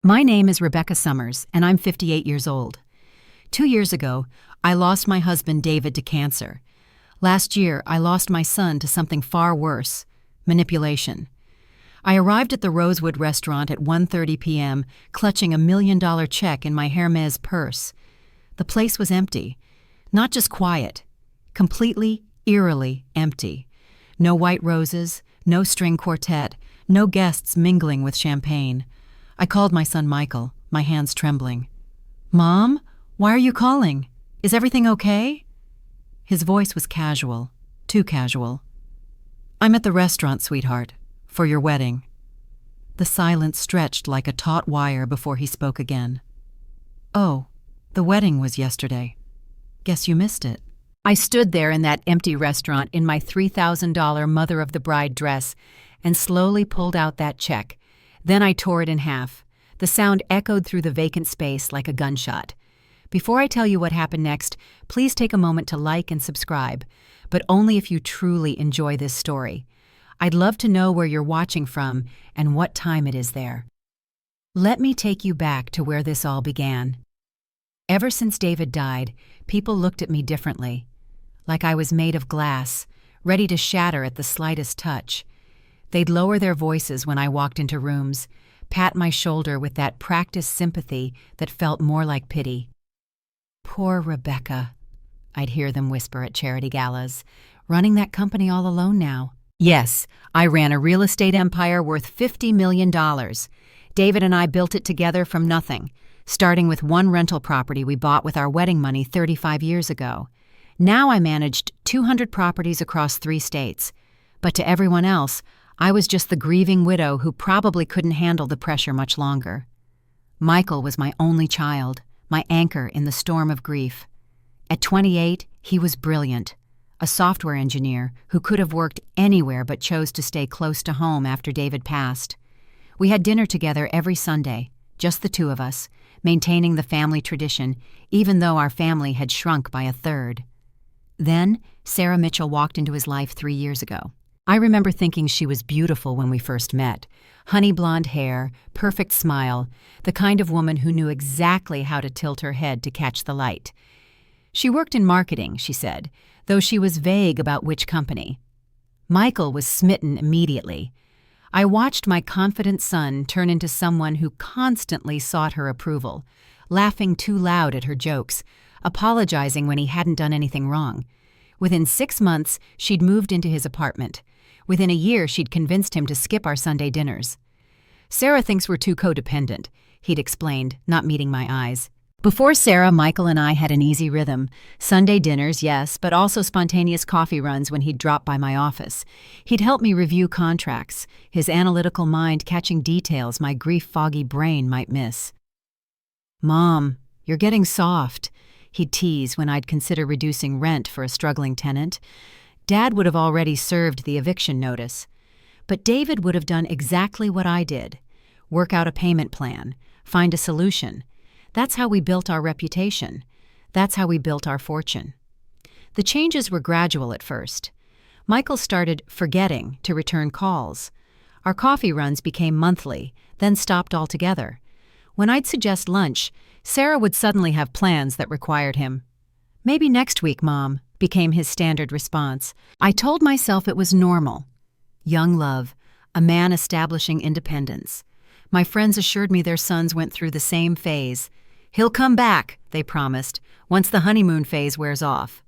My name is Rebecca Summers, and I'm 58 years old. 2 years ago, I lost my husband David to cancer. Last year, I lost my son to something far worse: manipulation. I arrived at the Rosewood restaurant at 1:30 p.m., clutching $1 million check in my Hermes purse. The place was empty. Not just quiet. Completely, eerily empty. No white roses, no string quartet, no guests mingling with champagne. I called my son Michael, my hands trembling. "Mom, why are you calling? Is everything okay?" His voice was casual, too casual. "I'm at the restaurant, sweetheart, for your wedding." The silence stretched like a taut wire before he spoke again. "Oh, the wedding was yesterday. Guess you missed it." I stood there in that empty restaurant in my $3,000 mother of the bride dress and slowly pulled out that check. Then I tore it in half. The sound echoed through the vacant space like a gunshot. Before I tell you what happened next, please take a moment to like and subscribe, but only if you truly enjoy this story. I'd love to know where you're watching from and what time it is there. Let me take you back to where this all began. Ever since David died, people looked at me differently, like I was made of glass, ready to shatter at the slightest touch. They'd lower their voices when I walked into rooms, pat my shoulder with that practiced sympathy that felt more like pity. "Poor Rebecca," I'd hear them whisper at charity galas, "running that company all alone now." Yes, I ran a real estate empire worth $50 million. David and I built it together from nothing, starting with one rental property we bought with our wedding money 35 years ago. Now I managed 200 properties across 3 states. But to everyone else, I was just the grieving widow who probably couldn't handle the pressure much longer. Michael was my only child, my anchor in the storm of grief. At 28, he was brilliant, a software engineer who could have worked anywhere but chose to stay close to home after David passed. We had dinner together every Sunday, just the two of us, maintaining the family tradition, even though our family had shrunk by 1/3. Then, Sarah Mitchell walked into his life 3 years ago. I remember thinking she was beautiful when we first met. Honey blonde hair, perfect smile, the kind of woman who knew exactly how to tilt her head to catch the light. She worked in marketing, she said, though she was vague about which company. Michael was smitten immediately. I watched my confident son turn into someone who constantly sought her approval, laughing too loud at her jokes, apologizing when he hadn't done anything wrong. Within 6 months, she'd moved into his apartment. Within a year, she'd convinced him to skip our Sunday dinners. "Sarah thinks we're too codependent," he'd explained, not meeting my eyes. Before Sarah, Michael and I had an easy rhythm. Sunday dinners, yes, but also spontaneous coffee runs when he'd drop by my office. He'd help me review contracts, his analytical mind catching details my grief-foggy brain might miss. "Mom, you're getting soft," he'd tease when I'd consider reducing rent for a struggling tenant. Dad would have already served the eviction notice. But David would have done exactly what I did: work out a payment plan, find a solution. That's how we built our reputation. That's how we built our fortune. The changes were gradual at first. Michael started forgetting to return calls. Our coffee runs became monthly, then stopped altogether. When I'd suggest lunch, Sarah would suddenly have plans that required him. "Maybe next week, Mom," became his standard response. I told myself it was normal. Young love, a man establishing independence. My friends assured me their sons went through the same phase. "He'll come back," they promised, "once the honeymoon phase wears off."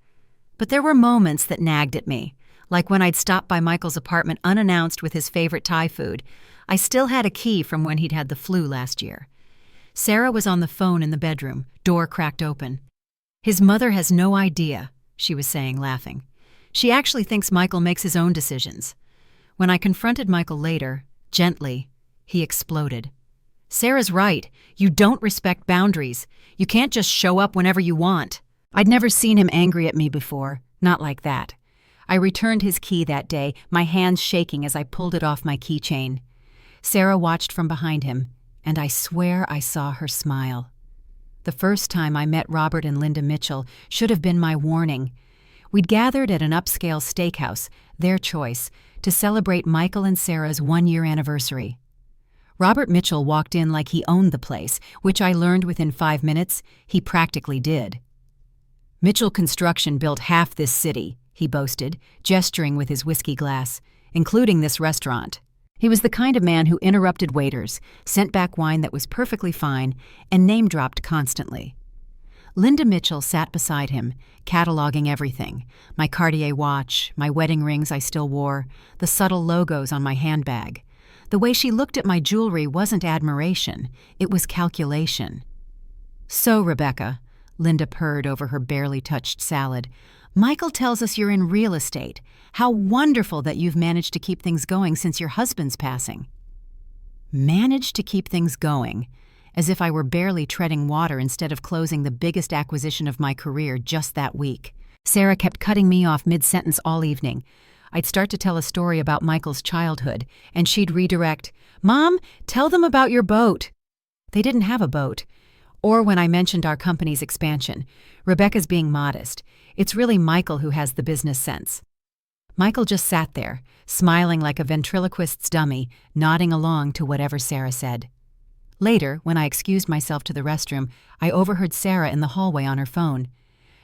But there were moments that nagged at me, like when I'd stop by Michael's apartment unannounced with his favorite Thai food. I still had a key from when he'd had the flu last year. Sarah was on the phone in the bedroom, door cracked open. "His mother has no idea," she was saying, laughing. "She actually thinks Michael makes his own decisions." When I confronted Michael later, gently, he exploded. "Sarah's right. You don't respect boundaries. You can't just show up whenever you want." I'd never seen him angry at me before, not like that. I returned his key that day, my hands shaking as I pulled it off my keychain. Sarah watched from behind him, and I swear I saw her smile. The first time I met Robert and Linda Mitchell should have been my warning. We'd gathered at an upscale steakhouse, their choice, to celebrate Michael and Sarah's 1-year anniversary. Robert Mitchell walked in like he owned the place, which I learned within 5 minutes he practically did. "Mitchell Construction built half this city," he boasted, gesturing with his whiskey glass, "including this restaurant." He was the kind of man who interrupted waiters, sent back wine that was perfectly fine, and name-dropped constantly. Linda Mitchell sat beside him, cataloging everything: my Cartier watch, my wedding rings I still wore, the subtle logos on my handbag. The way she looked at my jewelry wasn't admiration, it was calculation. "So, Rebecca," Linda purred over her barely touched salad, "Michael tells us you're in real estate. How wonderful that you've managed to keep things going since your husband's passing." Managed to keep things going, as if I were barely treading water instead of closing the biggest acquisition of my career just that week. Sarah kept cutting me off mid-sentence all evening. I'd start to tell a story about Michael's childhood, and she'd redirect, "Mom, tell them about your boat." They didn't have a boat. Or when I mentioned our company's expansion, "Rebecca's being modest. It's really Michael who has the business sense." Michael just sat there, smiling like a ventriloquist's dummy, nodding along to whatever Sarah said. Later, when I excused myself to the restroom, I overheard Sarah in the hallway on her phone.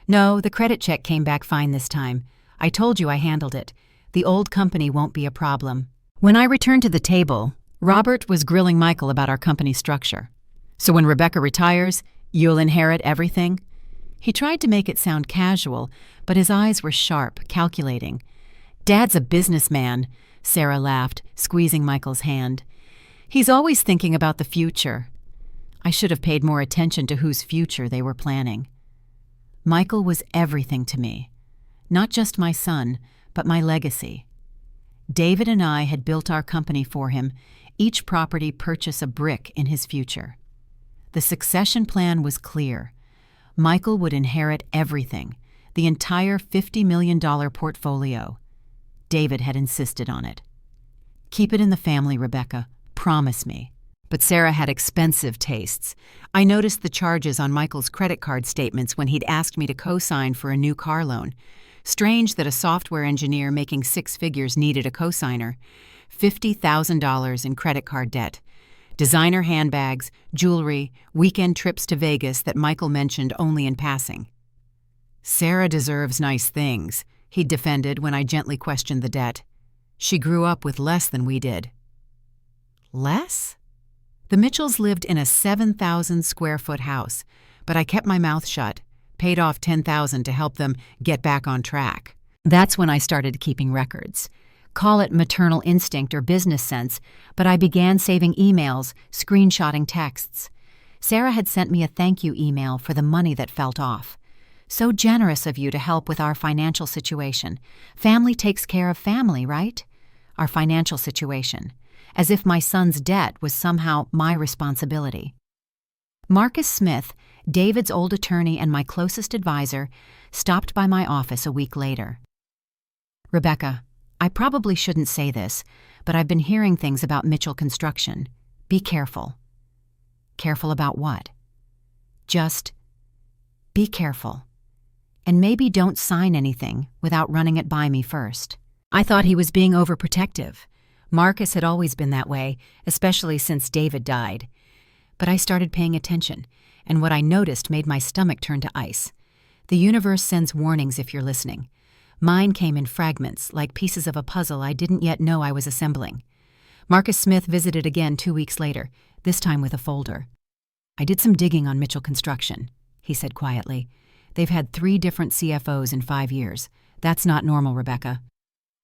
"No, the credit check came back fine this time. I told you I handled it. The old company won't be a problem." When I returned to the table, Robert was grilling Michael about our company structure. "So when Rebecca retires, you'll inherit everything?" He tried to make it sound casual, but his eyes were sharp, calculating. "Dad's a businessman," Sarah laughed, squeezing Michael's hand. "He's always thinking about the future." I should have paid more attention to whose future they were planning. Michael was everything to me. Not just my son, but my legacy. David and I had built our company for him, each property purchase a brick in his future. The succession plan was clear. Michael would inherit everything, the entire $50 million portfolio. David had insisted on it. "Keep it in the family, Rebecca. Promise me." But Sarah had expensive tastes. I noticed the charges on Michael's credit card statements when he'd asked me to co-sign for a new car loan. Strange that a software engineer making 6 figures needed a co-signer. $50,000 in credit card debt. Designer handbags, jewelry, weekend trips to Vegas that Michael mentioned only in passing. "Sarah deserves nice things," he defended when I gently questioned the debt. "She grew up with less than we did." Less? The Mitchells lived in a 7,000-square-foot house, but I kept my mouth shut, paid off $10,000 to help them get back on track. That's when I started keeping records. Call it maternal instinct or business sense, but I began saving emails, screenshotting texts. Sarah had sent me a thank you email for the money that felt off. "So generous of you to help with our financial situation. Family takes care of family, right?" Our financial situation. As if my son's debt was somehow my responsibility. Marcus Smith, David's old attorney and my closest advisor, stopped by my office a week later. "Rebecca, I probably shouldn't say this, but I've been hearing things about Mitchell Construction. Be careful." "Careful about what?" "Just be careful. And maybe don't sign anything without running it by me first." I thought he was being overprotective. Marcus had always been that way, especially since David died. But I started paying attention, and what I noticed made my stomach turn to ice. The universe sends warnings if you're listening. Mine came in fragments, like pieces of a puzzle I didn't yet know I was assembling. Marcus Smith visited again 2 weeks later, this time with a folder. "I did some digging on Mitchell Construction," he said quietly. "They've had 3 different CFOs in 5 years. That's not normal, Rebecca.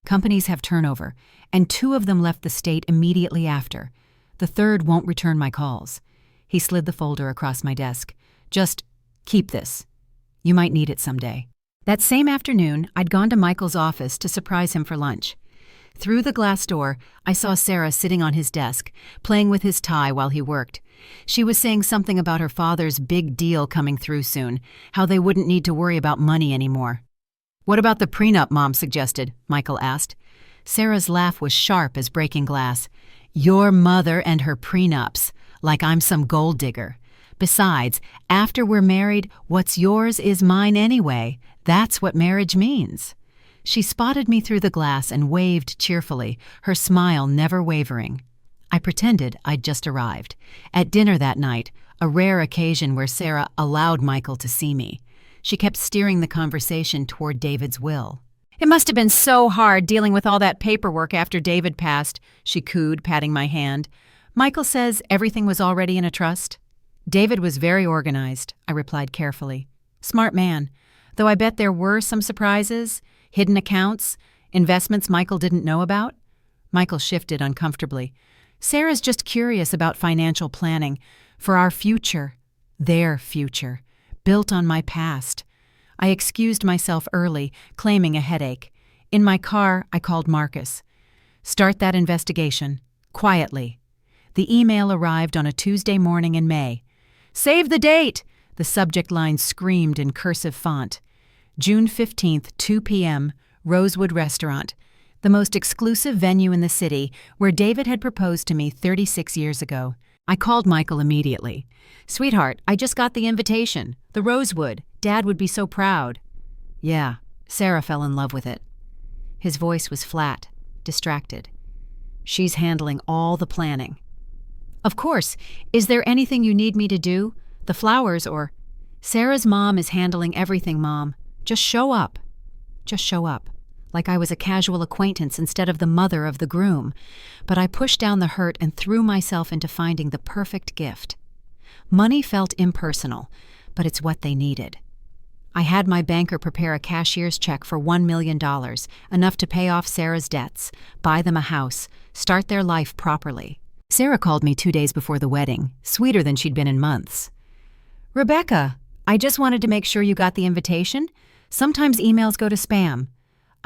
Companies have turnover, and 2 of them left the state immediately after. The 3rd won't return my calls." He slid the folder across my desk. "Just keep this. You might need it someday." That same afternoon, I'd gone to Michael's office to surprise him for lunch. Through the glass door, I saw Sarah sitting on his desk, playing with his tie while he worked. She was saying something about her father's big deal coming through soon, how they wouldn't need to worry about money anymore. "What about the prenup Mom suggested?" Michael asked. Sarah's laugh was sharp as breaking glass. "Your mother and her prenups, like I'm some gold digger. Besides, after we're married, what's yours is mine anyway. That's what marriage means." She spotted me through the glass and waved cheerfully, her smile never wavering. I pretended I'd just arrived. At dinner that night, a rare occasion where Sarah allowed Michael to see me, she kept steering the conversation toward David's will. "It must have been so hard dealing with all that paperwork after David passed," she cooed, patting my hand. "Michael says everything was already in a trust." "David was very organized," I replied carefully. "Smart man, though I bet there were some surprises, hidden accounts, investments Michael didn't know about." Michael shifted uncomfortably. "Sarah's just curious about financial planning for our future, their future, built on my past." I excused myself early, claiming a headache. In my car, I called Marcus. "Start that investigation, quietly." The email arrived on a Tuesday morning in May. "Save the date!" The subject line screamed in cursive font. June 15th, 2 p.m., Rosewood Restaurant, the most exclusive venue in the city where David had proposed to me 36 years ago. I called Michael immediately. "Sweetheart, I just got the invitation. The Rosewood. Dad would be so proud." "Yeah, Sarah fell in love with it." His voice was flat, distracted. "She's handling all the planning." "Of course. Is there anything you need me to do? The flowers or—" "Sarah's mom is handling everything, Mom. Just show up." Just show up. Like I was a casual acquaintance instead of the mother of the groom. But I pushed down the hurt and threw myself into finding the perfect gift. Money felt impersonal, but it's what they needed. I had my banker prepare a cashier's check for $1 million, enough to pay off Sarah's debts, buy them a house, start their life properly. Sarah called me 2 days before the wedding, sweeter than she'd been in months. "Rebecca, I just wanted to make sure you got the invitation. Sometimes emails go to spam."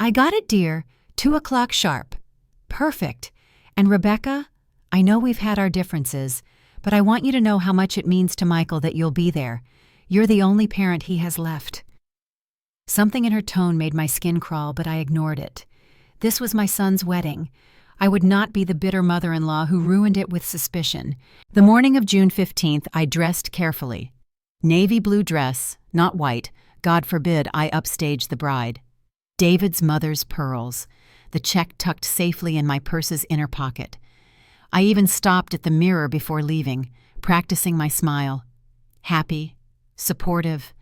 "I got it, dear. 2 o'clock sharp." "Perfect. And Rebecca, I know we've had our differences, but I want you to know how much it means to Michael that you'll be there. You're the only parent he has left." Something in her tone made my skin crawl, but I ignored it. This was my son's wedding. I would not be the bitter mother-in-law who ruined it with suspicion. The morning of June 15th, I dressed carefully. Navy blue dress, not white. God forbid I upstage the bride. David's mother's pearls, the check tucked safely in my purse's inner pocket. I even stopped at the mirror before leaving, practicing my smile. Happy, supportive,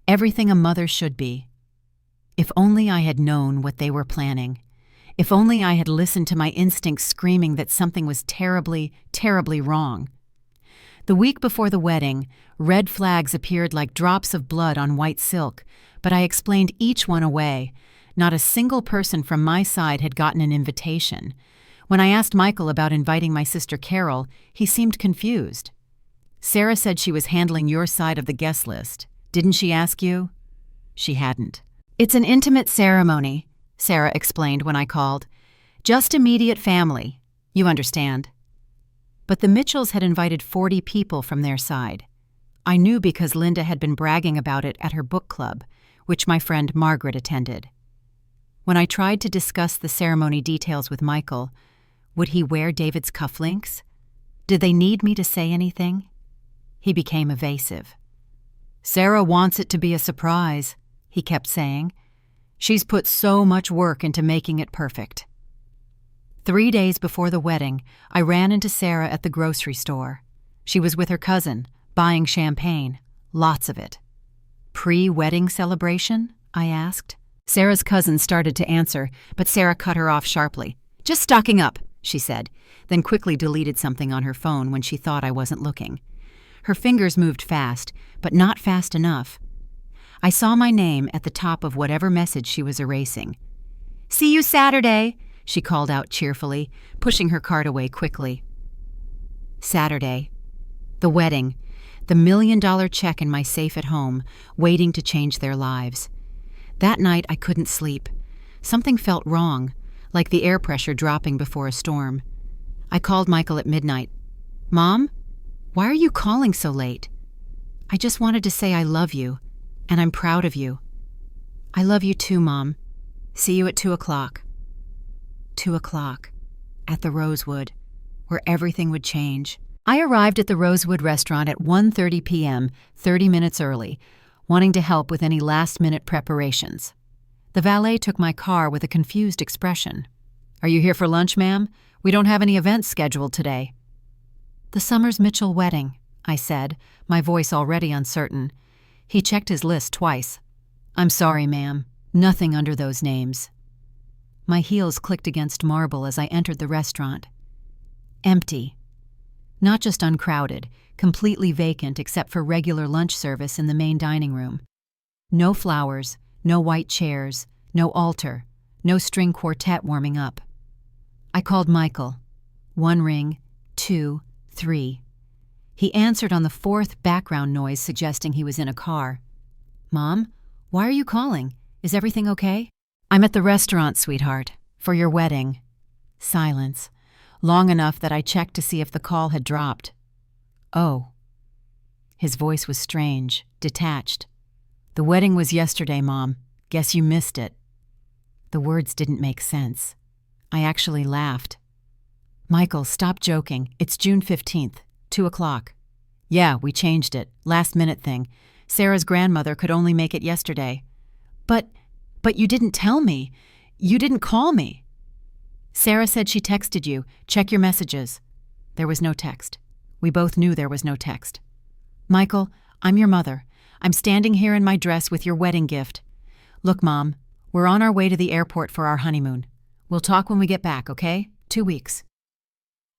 everything a mother should be. If only I had known what they were planning. If only I had listened to my instincts screaming that something was terribly, terribly wrong. The week before the wedding, red flags appeared like drops of blood on white silk, but I explained each one away. Not a single person from my side had gotten an invitation. When I asked Michael about inviting my sister Carol, he seemed confused. "Sarah said she was handling your side of the guest list. Didn't she ask you?" She hadn't. "It's an intimate ceremony," Sarah explained when I called. "Just immediate family. You understand." But the Mitchells had invited 40 people from their side. I knew because Linda had been bragging about it at her book club, which my friend Margaret attended. When I tried to discuss the ceremony details with Michael, would he wear David's cufflinks? Did they need me to say anything? He became evasive. "Sarah wants it to be a surprise," he kept saying. "She's put so much work into making it perfect." 3 days before the wedding, I ran into Sarah at the grocery store. She was with her cousin, buying champagne, lots of it. "Pre-wedding celebration?" I asked. Sarah's cousin started to answer, but Sarah cut her off sharply. "Just stocking up," she said, then quickly deleted something on her phone when she thought I wasn't looking. Her fingers moved fast, but not fast enough. I saw my name at the top of whatever message she was erasing. "See you Saturday," she called out cheerfully, pushing her cart away quickly. Saturday. The wedding. The $1 million check in my safe at home, waiting to change their lives. That night I couldn't sleep. Something felt wrong, like the air pressure dropping before a storm. I called Michael at midnight. "Mom, why are you calling so late?" "I just wanted to say I love you, and I'm proud of you." "I love you too, Mom. See you at 2 o'clock. 2 o'clock. At the Rosewood, where everything would change. I arrived at the Rosewood restaurant at 1:30 p.m., 30 minutes early, wanting to help with any last-minute preparations. The valet took my car with a confused expression. "Are you here for lunch, ma'am? We don't have any events scheduled today." "The Summers Mitchell wedding," I said, my voice already uncertain. He checked his list twice. "I'm sorry, ma'am. Nothing under those names." My heels clicked against marble as I entered the restaurant. Empty. Not just uncrowded, completely vacant except for regular lunch service in the main dining room. No flowers, no white chairs, no altar, no string quartet warming up. I called Michael. 1 ring, 2, 3. He answered on the 4th background noise suggesting he was in a car. "Mom, why are you calling? Is everything okay?" "I'm at the restaurant, sweetheart, for your wedding." Silence, long enough that I checked to see if the call had dropped. "Oh." His voice was strange, detached. "The wedding was yesterday, Mom. Guess you missed it." The words didn't make sense. I actually laughed. "Michael, stop joking. It's June 15th, 2 o'clock. "Yeah, we changed it. Last-minute thing. Sarah's grandmother could only make it yesterday." But you didn't tell me. You didn't call me." "Sarah said she texted you. Check your messages." There was no text. We both knew there was no text. "Michael, I'm your mother. I'm standing here in my dress with your wedding gift. Look, Mom, we're on our way to the airport for our honeymoon. We'll talk when we get back, okay? 2 weeks."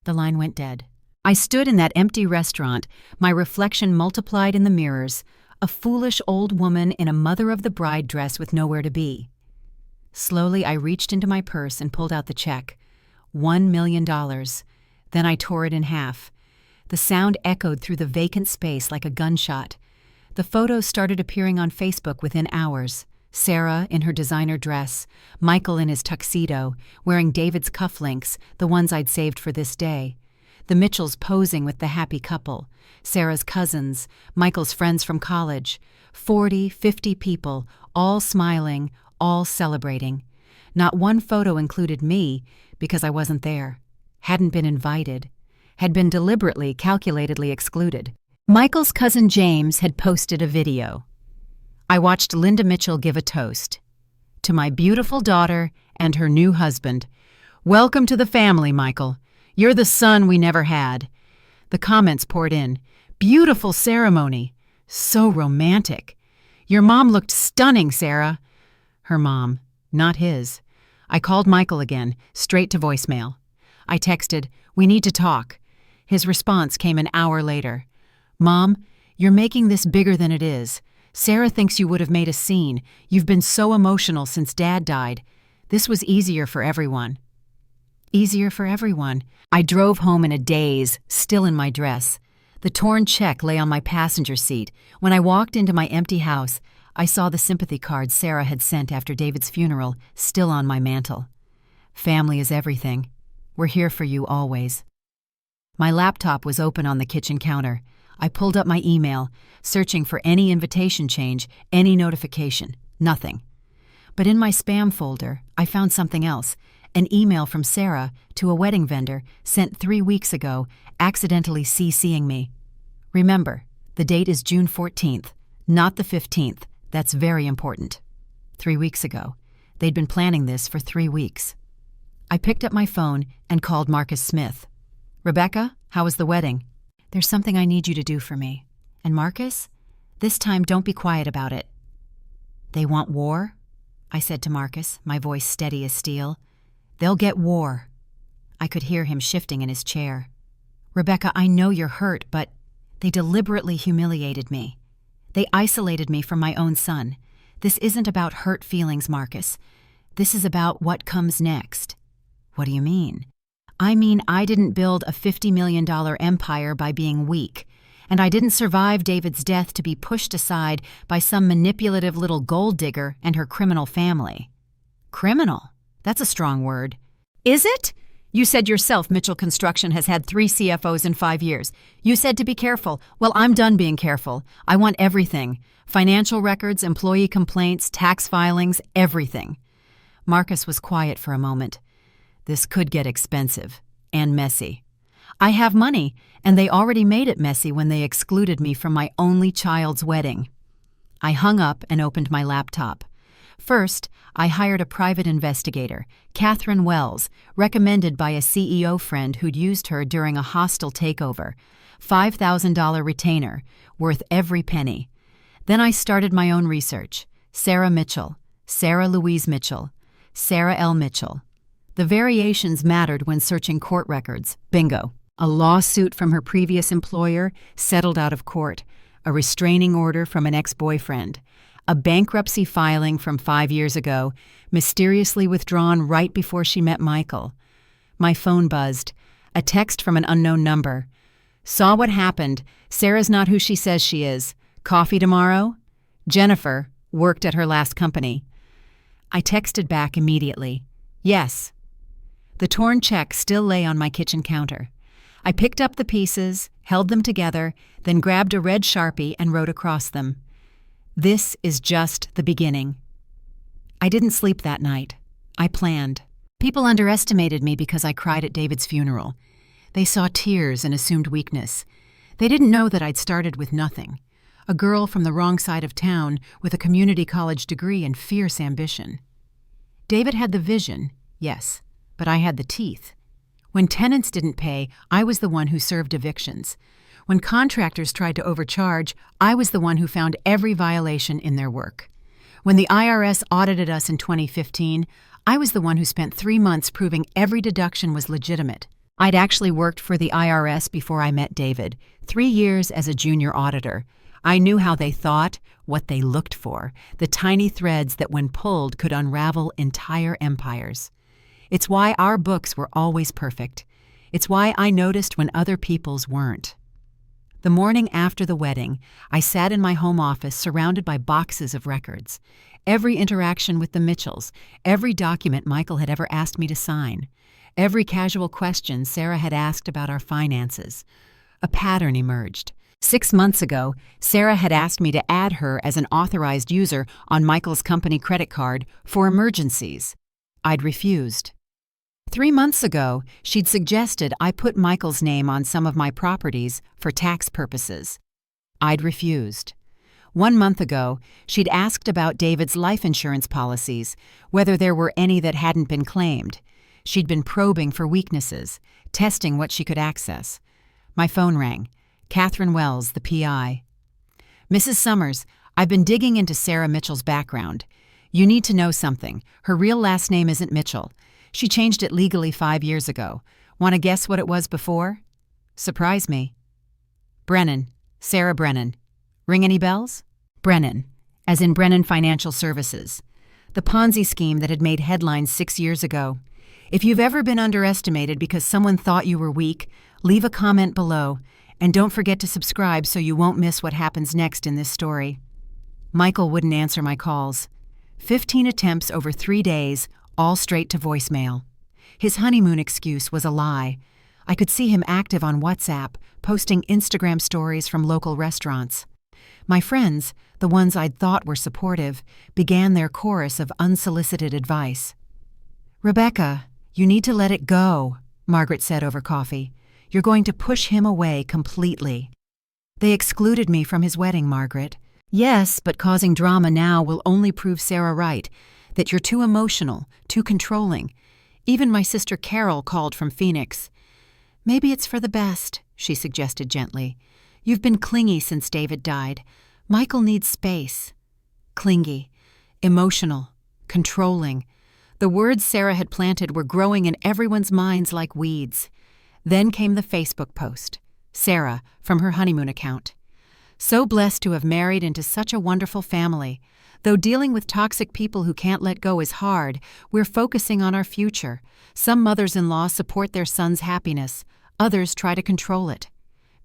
The line went dead. I stood in that empty restaurant, my reflection multiplied in the mirrors, a foolish old woman in a mother-of-the-bride dress with nowhere to be. Slowly, I reached into my purse and pulled out the check. $1 million. Then I tore it in half. The sound echoed through the vacant space like a gunshot. The photos started appearing on Facebook within hours. Sarah in her designer dress, Michael in his tuxedo, wearing David's cufflinks, the ones I'd saved for this day. The Mitchells posing with the happy couple, Sarah's cousins, Michael's friends from college, 40, 50 people, all smiling, all celebrating. Not one photo included me because I wasn't there, hadn't been invited, had been deliberately, calculatedly excluded. Michael's cousin James had posted a video. I watched Linda Mitchell give a toast. "To my beautiful daughter and her new husband. Welcome to the family, Michael. You're the son we never had." The comments poured in. "Beautiful ceremony. So romantic. Your mom looked stunning, Sarah." Her mom, not his. I called Michael again, straight to voicemail. I texted, "We need to talk." His response came an hour later. "Mom, you're making this bigger than it is. Sarah thinks you would have made a scene. You've been so emotional since Dad died. This was easier for everyone." Easier for everyone. I drove home in a daze, still in my dress. The torn check lay on my passenger seat. When I walked into my empty house, I saw the sympathy card Sarah had sent after David's funeral still on my mantel. "Family is everything. We're here for you always." My laptop was open on the kitchen counter. I pulled up my email, searching for any invitation change, any notification. Nothing. But in my spam folder, I found something else. An email from Sarah to a wedding vendor sent 3 weeks ago, accidentally CCing me. Remember, the date is June 14th, not the 15th. That's very important. 3 weeks ago. They'd been planning this for 3 weeks. I picked up my phone and called Marcus Smith. "Rebecca, how was the wedding?" "There's something I need you to do for me. And Marcus, this time don't be quiet about it." "They want war?" I said to Marcus, my voice steady as steel. "They'll get war." I could hear him shifting in his chair. "Rebecca, I know you're hurt, but they deliberately humiliated me. They isolated me from my own son. This isn't about hurt feelings, Marcus. This is about what comes next." "What do you mean?" "I mean I didn't build a $50 million empire by being weak, and I didn't survive David's death to be pushed aside by some manipulative little gold digger and her criminal family." "Criminal? That's a strong word." "Is it? You said yourself Mitchell Construction has had 3 CFOs in 5 years. You said to be careful. Well, I'm done being careful. I want everything. Financial records, employee complaints, tax filings, everything." Marcus was quiet for a moment. "This could get expensive and messy. I have money, and they already made it messy when they excluded me from my only child's wedding." I hung up and opened my laptop. First, I hired a private investigator, Catherine Wells, recommended by a CEO friend who'd used her during a hostile takeover. $5,000 retainer, worth every penny. Then I started my own research. Sarah Mitchell, Sarah Louise Mitchell, Sarah L. Mitchell. The variations mattered when searching court records. Bingo. A lawsuit from her previous employer, settled out of court. A restraining order from an ex-boyfriend. A bankruptcy filing from 5 years ago, mysteriously withdrawn right before she met Michael. My phone buzzed. A text from an unknown number. Saw what happened. Sarah's not who she says she is. Coffee tomorrow? Jennifer worked at her last company. I texted back immediately. Yes. The torn check still lay on my kitchen counter. I picked up the pieces, held them together, then grabbed a red Sharpie and wrote across them. This is just the beginning. I didn't sleep that night. I planned. People underestimated me because I cried at David's funeral. They saw tears and assumed weakness. They didn't know that I'd started with nothing. A girl from the wrong side of town with a community college degree and fierce ambition. David had the vision, yes, but I had the teeth. When tenants didn't pay, I was the one who served evictions. When contractors tried to overcharge, I was the one who found every violation in their work. When the IRS audited us in 2015, I was the one who spent 3 months proving every deduction was legitimate. I'd actually worked for the IRS before I met David, 3 years as a junior auditor. I knew how they thought, what they looked for, the tiny threads that when pulled could unravel entire empires. It's why our books were always perfect. It's why I noticed when other people's weren't. The morning after the wedding, I sat in my home office surrounded by boxes of records. Every interaction with the Mitchells, every document Michael had ever asked me to sign, every casual question Sarah had asked about our finances. A pattern emerged. 6 months ago, Sarah had asked me to add her as an authorized user on Michael's company credit card for emergencies. I'd refused. 3 months ago, she'd suggested I put Michael's name on some of my properties for tax purposes. I'd refused. 1 month ago, she'd asked about David's life insurance policies, whether there were any that hadn't been claimed. She'd been probing for weaknesses, testing what she could access. My phone rang. Catherine Wells, the PI. Mrs. Summers, I've been digging into Sarah Mitchell's background. You need to know something. Her real last name isn't Mitchell. She changed it legally 5 years ago. Want to guess what it was before? Surprise me. Brennan. Sarah Brennan. Ring any bells? Brennan, as in Brennan Financial Services. The Ponzi scheme that had made headlines 6 years ago. If you've ever been underestimated because someone thought you were weak, leave a comment below. And don't forget to subscribe so you won't miss what happens next in this story. Michael wouldn't answer my calls. 15 attempts over 3 days, all straight to voicemail. His honeymoon excuse was a lie. I could see him active on WhatsApp, posting Instagram stories from local restaurants. My friends, the ones I'd thought were supportive, began their chorus of unsolicited advice. "Rebecca, you need to let it go," Margaret said over coffee. "You're going to push him away completely." "They excluded me from his wedding, Margaret." "Yes, but causing drama now will only prove Sarah right, that you're too emotional, too controlling. Even my sister Carol called from Phoenix." "Maybe it's for the best," she suggested gently. "You've been clingy since David died. Michael needs space." Clingy, emotional, controlling. The words Sarah had planted were growing in everyone's minds like weeds. Then came the Facebook post. Sarah, from her honeymoon account. "So blessed to have married into such a wonderful family. Though dealing with toxic people who can't let go is hard, we're focusing on our future. Some mothers-in-law support their son's happiness. Others try to control it.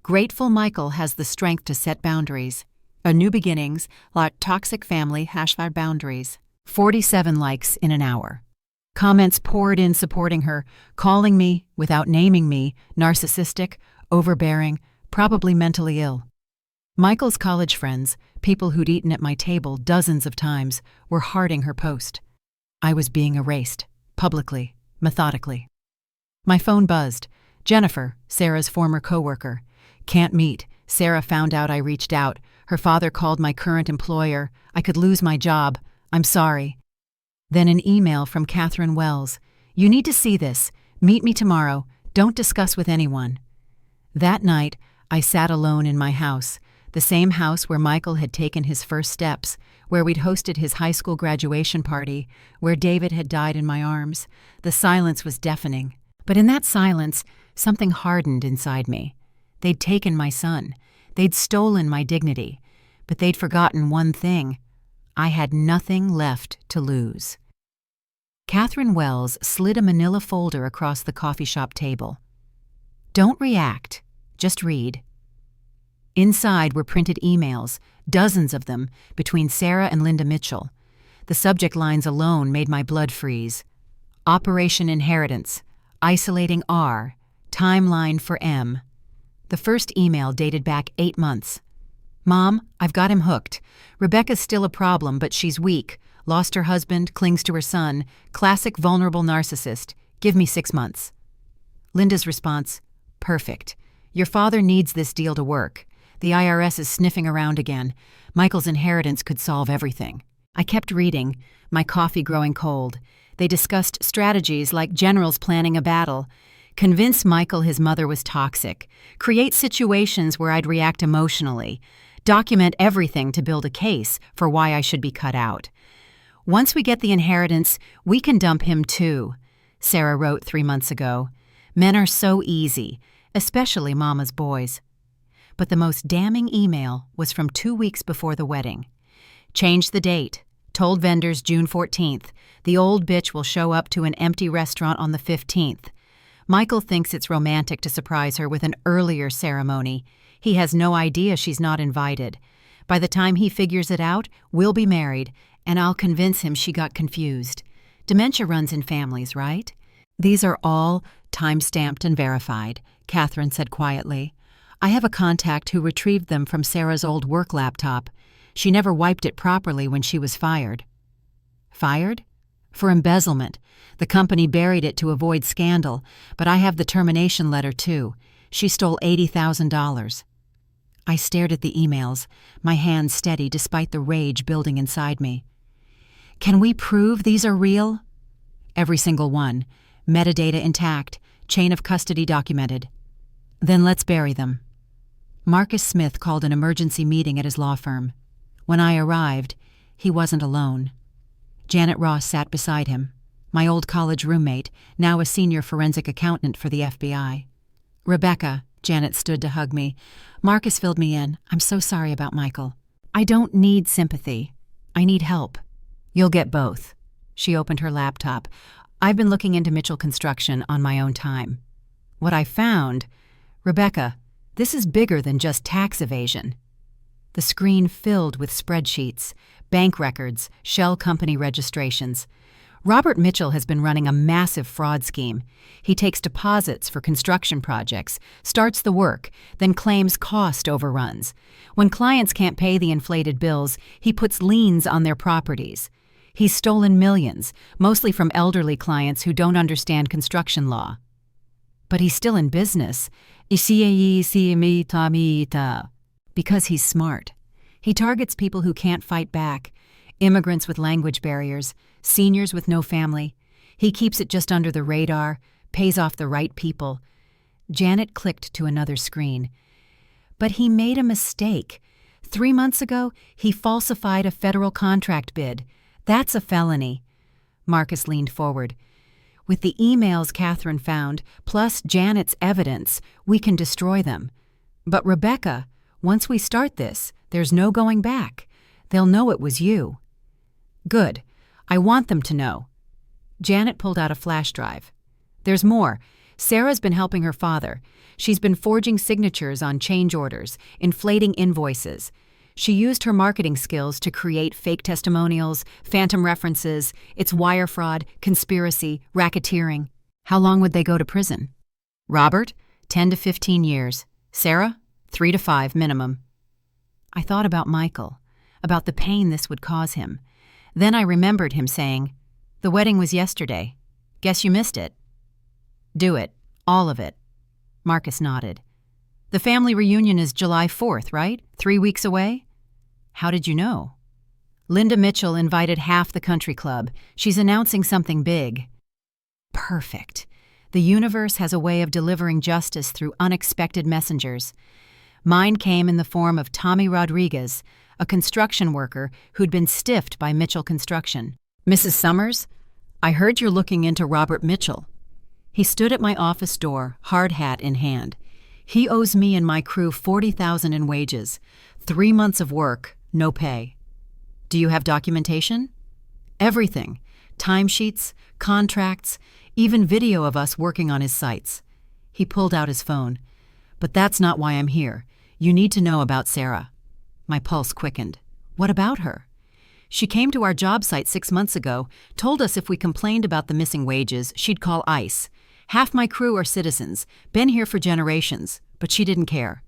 Grateful Michael has the strength to set boundaries. A new beginnings, like toxic family #boundaries. 47 likes in an hour. Comments poured in supporting her, calling me, without naming me, narcissistic, overbearing, probably mentally ill. Michael's college friends, people who'd eaten at my table dozens of times, were hearting her post. I was being erased, publicly, methodically. My phone buzzed. Jennifer, Sarah's former coworker. "Can't meet. Sarah found out I reached out. Her father called my current employer. I could lose my job. I'm sorry. Then an email from Catherine Wells. "You need to see this. Meet me tomorrow. Don't discuss with anyone." That night, I sat alone in my house, the same house where Michael had taken his first steps, where we'd hosted his high school graduation party, where David had died in my arms. The silence was deafening. But in that silence, something hardened inside me. They'd taken my son. They'd stolen my dignity. But they'd forgotten one thing. I had nothing left to lose. Catherine Wells slid a manila folder across the coffee shop table. "Don't react. Just read." Inside were printed emails, dozens of them, between Sarah and Linda Mitchell. The subject lines alone made my blood freeze. Operation Inheritance, Isolating R, Timeline for M. The first email dated back 8 months. "Mom, I've got him hooked. Rebecca's still a problem, but she's weak. Lost her husband, clings to her son. Classic vulnerable narcissist. Give me 6 months." Linda's response, "Perfect. Your father needs this deal to work. The IRS is sniffing around again. Michael's inheritance could solve everything." I kept reading, my coffee growing cold. They discussed strategies like generals planning a battle. Convince Michael his mother was toxic. Create situations where I'd react emotionally. Document everything to build a case for why I should be cut out. "Once we get the inheritance, we can dump him too," Sarah wrote 3 months ago. "Men are so easy, especially Mama's boys." But the most damning email was from 2 weeks before the wedding. "Changed the date. Told vendors June 14th. The old bitch will show up to an empty restaurant on the 15th. Michael thinks it's romantic to surprise her with an earlier ceremony. He has no idea she's not invited. By the time he figures it out, we'll be married, and I'll convince him she got confused. Dementia runs in families, right?" "These are all time-stamped and verified," Catherine said quietly. "I have a contact who retrieved them from Sarah's old work laptop. She never wiped it properly when she was fired." "Fired?" "For embezzlement. The company buried it to avoid scandal, but I have the termination letter too. She stole $80,000. I stared at the emails, my hands steady despite the rage building inside me. "Can we prove these are real?" "Every single one. Metadata intact. Chain of custody documented." "Then let's bury them." Marcus Smith called an emergency meeting at his law firm. When I arrived, he wasn't alone. Janet Ross sat beside him, my old college roommate, now a senior forensic accountant for the FBI. "Rebecca," Janet stood to hug me. "Marcus filled me in. I'm so sorry about Michael. I don't need sympathy. I need help." "You'll get both." She opened her laptop. "I've been looking into Mitchell Construction on my own time. What I found, Rebecca, this is bigger than just tax evasion." The screen filled with spreadsheets, bank records, shell company registrations. Robert Mitchell has been running a massive fraud scheme. He takes deposits for construction projects, starts the work, then claims cost overruns. When clients can't pay the inflated bills, he puts liens on their properties. He's stolen millions, mostly from elderly clients who don't understand construction law. But he's still in business. Because he's smart. He targets people who can't fight back, immigrants with language barriers, seniors with no family. He keeps it just under the radar, pays off the right people. Janet clicked to another screen. But he made a mistake. 3 months ago, he falsified a federal contract bid. That's a felony. Marcus leaned forward. With the emails Catherine found, plus Janet's evidence, we can destroy them. But Rebecca, once we start this, there's no going back. They'll know it was you. Good. I want them to know. Janet pulled out a flash drive. There's more. Sarah's been helping her father. She's been forging signatures on change orders, inflating invoices. She used her marketing skills to create fake testimonials, phantom references. It's wire fraud, conspiracy, racketeering. How long would they go to prison? Robert, 10 to 15 years. Sarah, 3 to 5 minimum. I thought about Michael, about the pain this would cause him. Then I remembered him saying, "The wedding was yesterday. Guess you missed it." "Do it. All of it." Marcus nodded. "The family reunion is July 4th, right? 3 weeks away?" "How did you know?" Linda Mitchell invited half the country club. She's announcing something big. Perfect. The universe has a way of delivering justice through unexpected messengers. Mine came in the form of Tommy Rodriguez, a construction worker who'd been stiffed by Mitchell Construction. "Mrs. Summers, I heard you're looking into Robert Mitchell." He stood at my office door, hard hat in hand. "He owes me and my crew $40,000 in wages. 3 months of work, no pay." "Do you have documentation?" "Everything. Timesheets, contracts, even video of us working on his sites." He pulled out his phone. "But that's not why I'm here. You need to know about Sarah." My pulse quickened. "What about her?" "She came to our job site 6 months ago, told us if we complained about the missing wages, she'd call ICE. Half my crew are citizens, been here for generations, but she didn't care.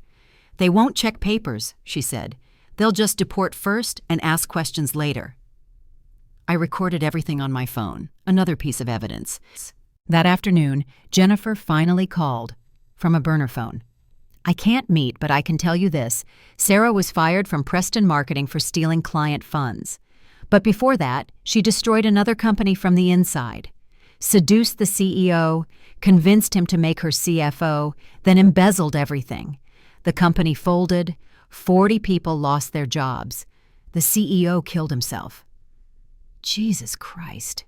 'They won't check papers,' she said. 'They'll just deport first and ask questions later.'" I recorded everything on my phone, another piece of evidence. That afternoon, Jennifer finally called, from a burner phone. "I can't meet, but I can tell you this. Sarah was fired from Preston Marketing for stealing client funds. But before that, she destroyed another company from the inside. Seduced the CEO, convinced him to make her CFO, then embezzled everything. The company folded, 40 people lost their jobs. The CEO killed himself." Jesus Christ.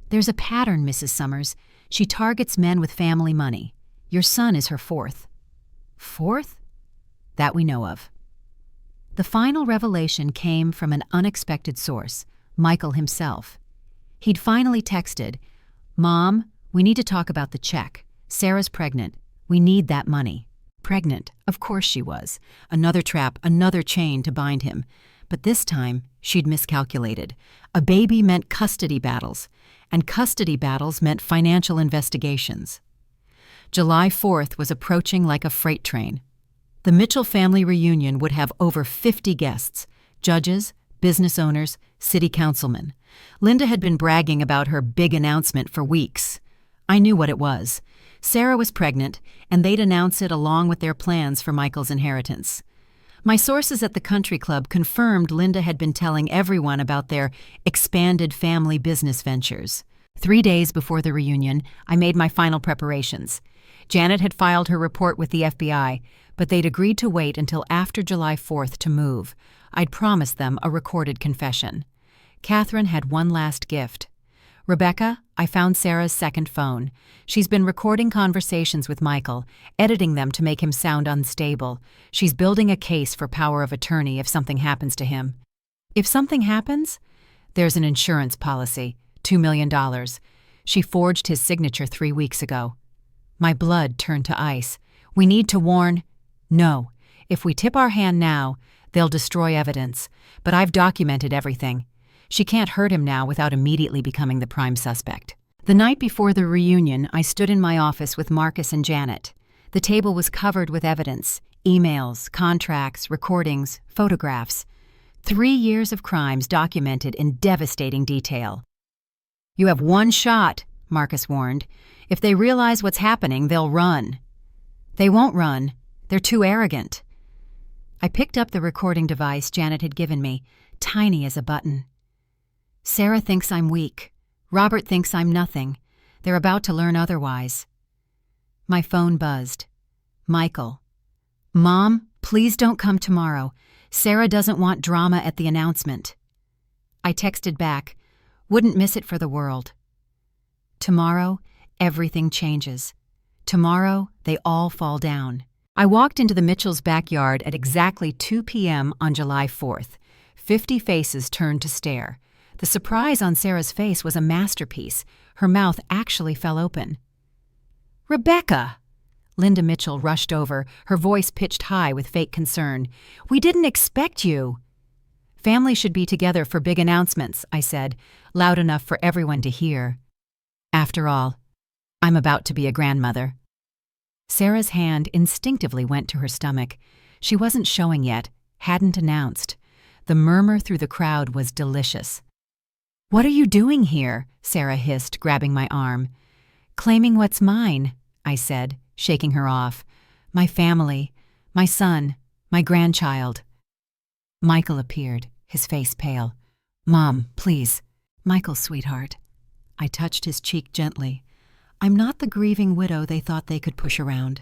"There's a pattern, Mrs. Summers. She targets men with family money. Your son is her fourth." "Fourth?" "That we know of." The final revelation came from an unexpected source, Michael himself. He'd finally texted, "Mom, we need to talk about the check. Sarah's pregnant. We need that money." Pregnant, of course she was. Another trap, another chain to bind him. But this time, she'd miscalculated. A baby meant custody battles, and custody battles meant financial investigations. July 4th was approaching like a freight train. The Mitchell family reunion would have over 50 guests, judges, business owners, city councilmen. Linda had been bragging about her big announcement for weeks. I knew what it was. Sarah was pregnant, and they'd announce it along with their plans for Michael's inheritance. My sources at the country club confirmed Linda had been telling everyone about their expanded family business ventures. 3 days before the reunion, I made my final preparations. Janet had filed her report with the FBI, but they'd agreed to wait until after July 4th to move. I'd promised them a recorded confession. Catherine had one last gift. "Rebecca, I found Sarah's second phone. She's been recording conversations with Michael, editing them to make him sound unstable. She's building a case for power of attorney if something happens to him." "If something happens?" "There's an insurance policy, $2 million. She forged his signature 3 weeks ago." My blood turned to ice. "We need to warn—" "No. If we tip our hand now, they'll destroy evidence. But I've documented everything. She can't hurt him now without immediately becoming the prime suspect." The night before the reunion, I stood in my office with Marcus and Janet. The table was covered with evidence, emails, contracts, recordings, photographs. 3 years of crimes documented in devastating detail. "You have one shot," Marcus warned. "If they realize what's happening, they'll run." "They won't run. They're too arrogant." I picked up the recording device Janet had given me, tiny as a button. "Sarah thinks I'm weak. Robert thinks I'm nothing. They're about to learn otherwise." My phone buzzed. Michael. "Mom, please don't come tomorrow. Sarah doesn't want drama at the announcement." I texted back, "Wouldn't miss it for the world." Tomorrow, everything changes. Tomorrow, they all fall down. I walked into the Mitchells' backyard at exactly 2 p.m. on July 4th. 50 faces turned to stare. The surprise on Sarah's face was a masterpiece. Her mouth actually fell open. "Rebecca!" Linda Mitchell rushed over, her voice pitched high with fake concern. "We didn't expect you." "Families should be together for big announcements," I said, loud enough for everyone to hear. "After all, I'm about to be a grandmother." Sarah's hand instinctively went to her stomach. She wasn't showing yet, hadn't announced. The murmur through the crowd was delicious. "What are you doing here?" Sarah hissed, grabbing my arm. "Claiming what's mine," I said, shaking her off. "My family, my son, my grandchild." Michael appeared, his face pale. Mom, please. Michael, sweetheart. I touched his cheek gently. I'm not the grieving widow they thought they could push around.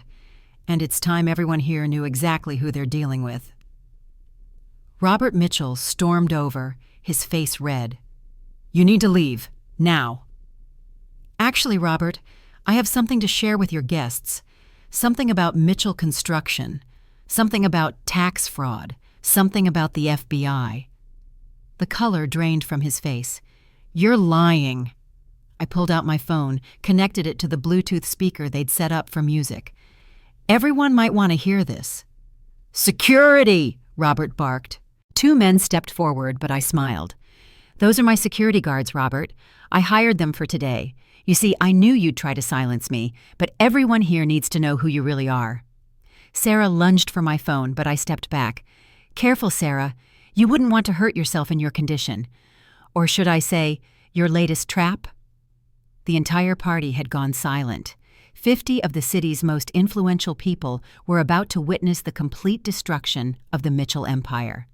And it's time everyone here knew exactly who they're dealing with. Robert Mitchell stormed over, his face red. You need to leave, now. Actually, Robert, I have something to share with your guests. Something about Mitchell Construction. Something about tax fraud. Something about the FBI. The color drained from his face. You're lying. I pulled out my phone, connected it to the Bluetooth speaker they'd set up for music. Everyone might want to hear this. Security! Robert barked. 2 men stepped forward, but I smiled. Those are my security guards, Robert. I hired them for today. You see, I knew you'd try to silence me, but everyone here needs to know who you really are. Sarah lunged for my phone, but I stepped back. Careful, Sarah. You wouldn't want to hurt yourself in your condition. Or should I say, your latest trap? The entire party had gone silent. 50 of the city's most influential people were about to witness the complete destruction of the Mitchell empire.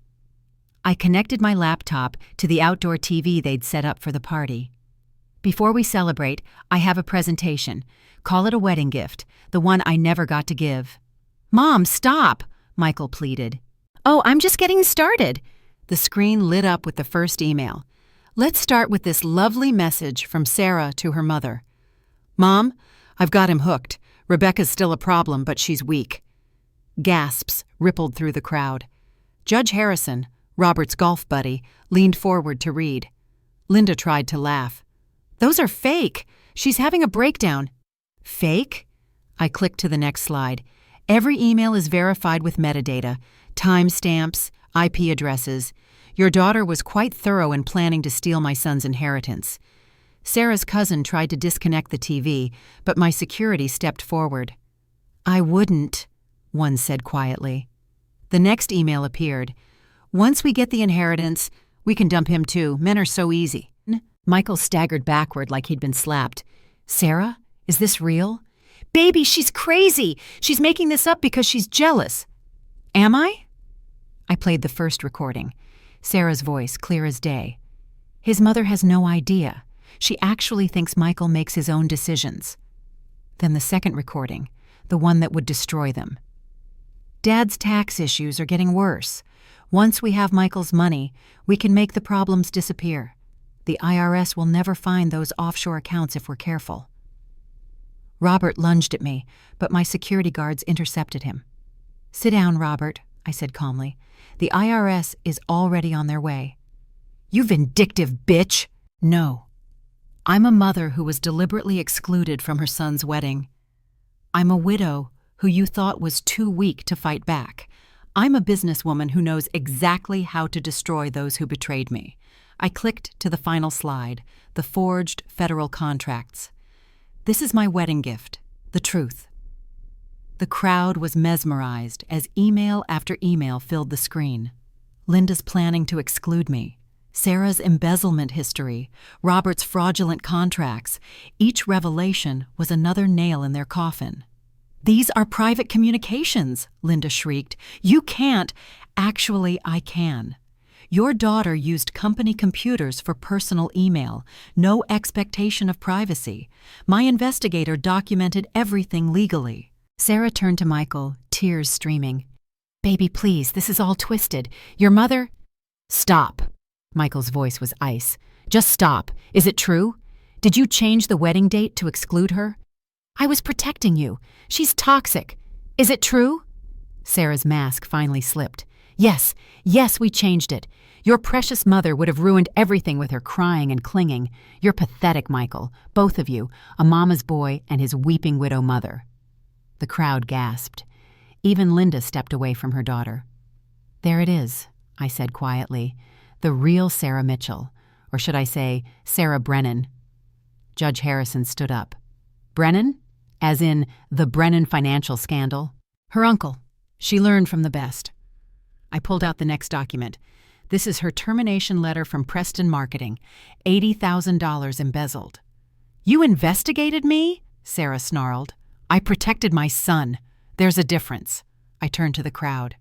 I connected my laptop to the outdoor TV they'd set up for the party. Before we celebrate, I have a presentation. Call it a wedding gift, the one I never got to give. Mom, stop, Michael pleaded. Oh, I'm just getting started. The screen lit up with the first email. Let's start with this lovely message from Sarah to her mother. Mom, I've got him hooked. Rebecca's still a problem, but she's weak. Gasps rippled through the crowd. Judge Harrison, Robert's golf buddy, leaned forward to read. Linda tried to laugh. Those are fake. She's having a breakdown. Fake? I clicked to the next slide. Every email is verified with metadata, timestamps, IP addresses. Your daughter was quite thorough in planning to steal my son's inheritance. Sarah's cousin tried to disconnect the TV, but my security stepped forward. I wouldn't, one said quietly. The next email appeared. Once we get the inheritance, we can dump him too. Men are so easy. Michael staggered backward like he'd been slapped. Sarah, is this real? Baby, she's crazy. She's making this up because she's jealous. Am I? I played the first recording. Sarah's voice, clear as day. His mother has no idea. She actually thinks Michael makes his own decisions. Then the second recording, the one that would destroy them. Dad's tax issues are getting worse. Once we have Michael's money, we can make the problems disappear. The IRS will never find those offshore accounts if we're careful. Robert lunged at me, but my security guards intercepted him. Sit down, Robert, I said calmly. The IRS is already on their way. You vindictive bitch! No. I'm a mother who was deliberately excluded from her son's wedding. I'm a widow who you thought was too weak to fight back. I'm a businesswoman who knows exactly how to destroy those who betrayed me. I clicked to the final slide, the forged federal contracts. This is my wedding gift, the truth. The crowd was mesmerized as email after email filled the screen. Linda's planning to exclude me. Sarah's embezzlement history, Robert's fraudulent contracts. Each revelation was another nail in their coffin. These are private communications, Linda shrieked. You can't. Actually, I can. Your daughter used company computers for personal email. No expectation of privacy. My investigator documented everything legally. Sarah turned to Michael, tears streaming. Baby, please, this is all twisted. Your mother... Stop. Michael's voice was ice. Just stop. Is it true? Did you change the wedding date to exclude her? I was protecting you. She's toxic. Is it true? Sarah's mask finally slipped. Yes, we changed it. Your precious mother would have ruined everything with her crying and clinging. You're pathetic, Michael, both of you, a mama's boy and his weeping widow mother. The crowd gasped. Even Linda stepped away from her daughter. There it is, I said quietly. The real Sarah Mitchell, or should I say, Sarah Brennan. Judge Harrison stood up. Brennan? As in the Brennan financial scandal? Her uncle. She learned from the best. I pulled out the next document. This is her termination letter from Preston Marketing. $80,000 embezzled. You investigated me? Sarah snarled. I protected my son. There's a difference. I turned to the crowd.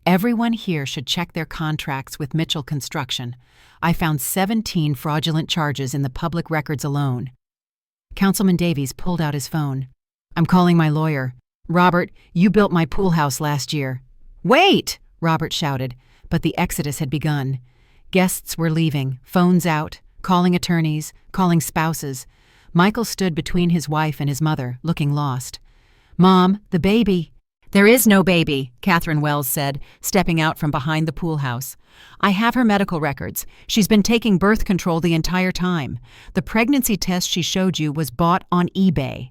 Everyone here should check their contracts with Mitchell Construction. I found 17 fraudulent charges in the public records alone. Councilman Davies pulled out his phone. I'm calling my lawyer. Robert, you built my pool house last year. Wait! Robert shouted, but the exodus had begun. Guests were leaving, phones out, calling attorneys, calling spouses. Michael stood between his wife and his mother, looking lost. Mom, the baby. There is no baby, Catherine Wells said, stepping out from behind the pool house. I have her medical records. She's been taking birth control the entire time. The pregnancy test she showed you was bought on eBay.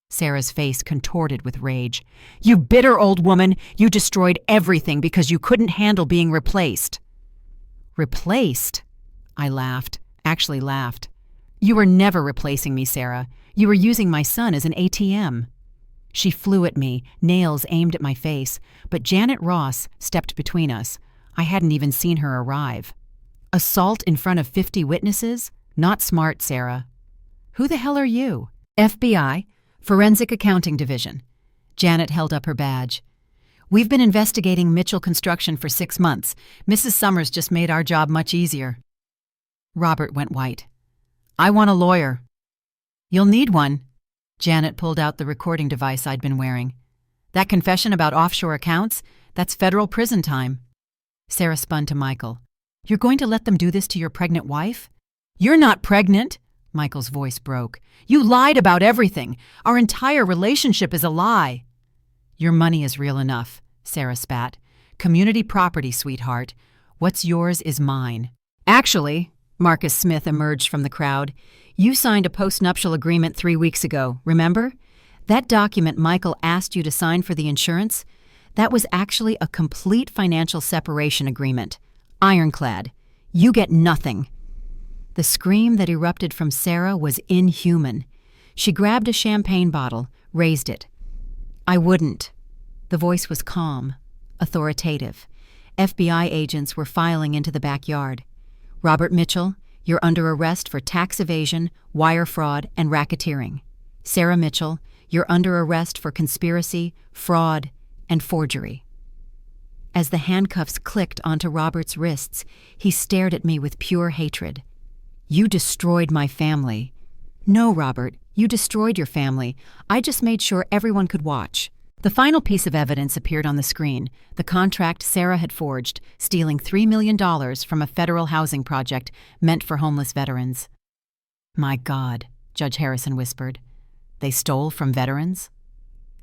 Sarah's face contorted with rage. You bitter old woman! You destroyed everything because you couldn't handle being replaced. Replaced? I laughed. Actually laughed. You were never replacing me, Sarah. You were using my son as an ATM. She flew at me, nails aimed at my face, but Janet Ross stepped between us. I hadn't even seen her arrive. Assault in front of 50 witnesses? Not smart, Sarah. Who the hell are you? FBI, Forensic Accounting Division. Janet held up her badge. We've been investigating Mitchell Construction for 6 months. Mrs. Summers just made our job much easier. Robert went white. I want a lawyer. You'll need one. Janet pulled out the recording device I'd been wearing. That confession about offshore accounts? That's federal prison time. Sarah spun to Michael. You're going to let them do this to your pregnant wife? You're not pregnant, Michael's voice broke. You lied about everything. Our entire relationship is a lie. Your money is real enough, Sarah spat. Community property, sweetheart. What's yours is mine. Actually, Marcus Smith emerged from the crowd. You signed a postnuptial agreement 3 weeks ago, remember? That document Michael asked you to sign for the insurance? That was actually a complete financial separation agreement. Ironclad. You get nothing. The scream that erupted from Sarah was inhuman. She grabbed a champagne bottle, raised it. I wouldn't. The voice was calm, authoritative. FBI agents were filing into the backyard. Robert Mitchell, you're under arrest for tax evasion, wire fraud, and racketeering. Sarah Mitchell, you're under arrest for conspiracy, fraud, and forgery. As the handcuffs clicked onto Robert's wrists, he stared at me with pure hatred. You destroyed my family. No, Robert, you destroyed your family. I just made sure everyone could watch. The final piece of evidence appeared on the screen, the contract Sarah had forged, stealing $3 million from a federal housing project meant for homeless veterans. My God, Judge Harrison whispered. They stole from veterans?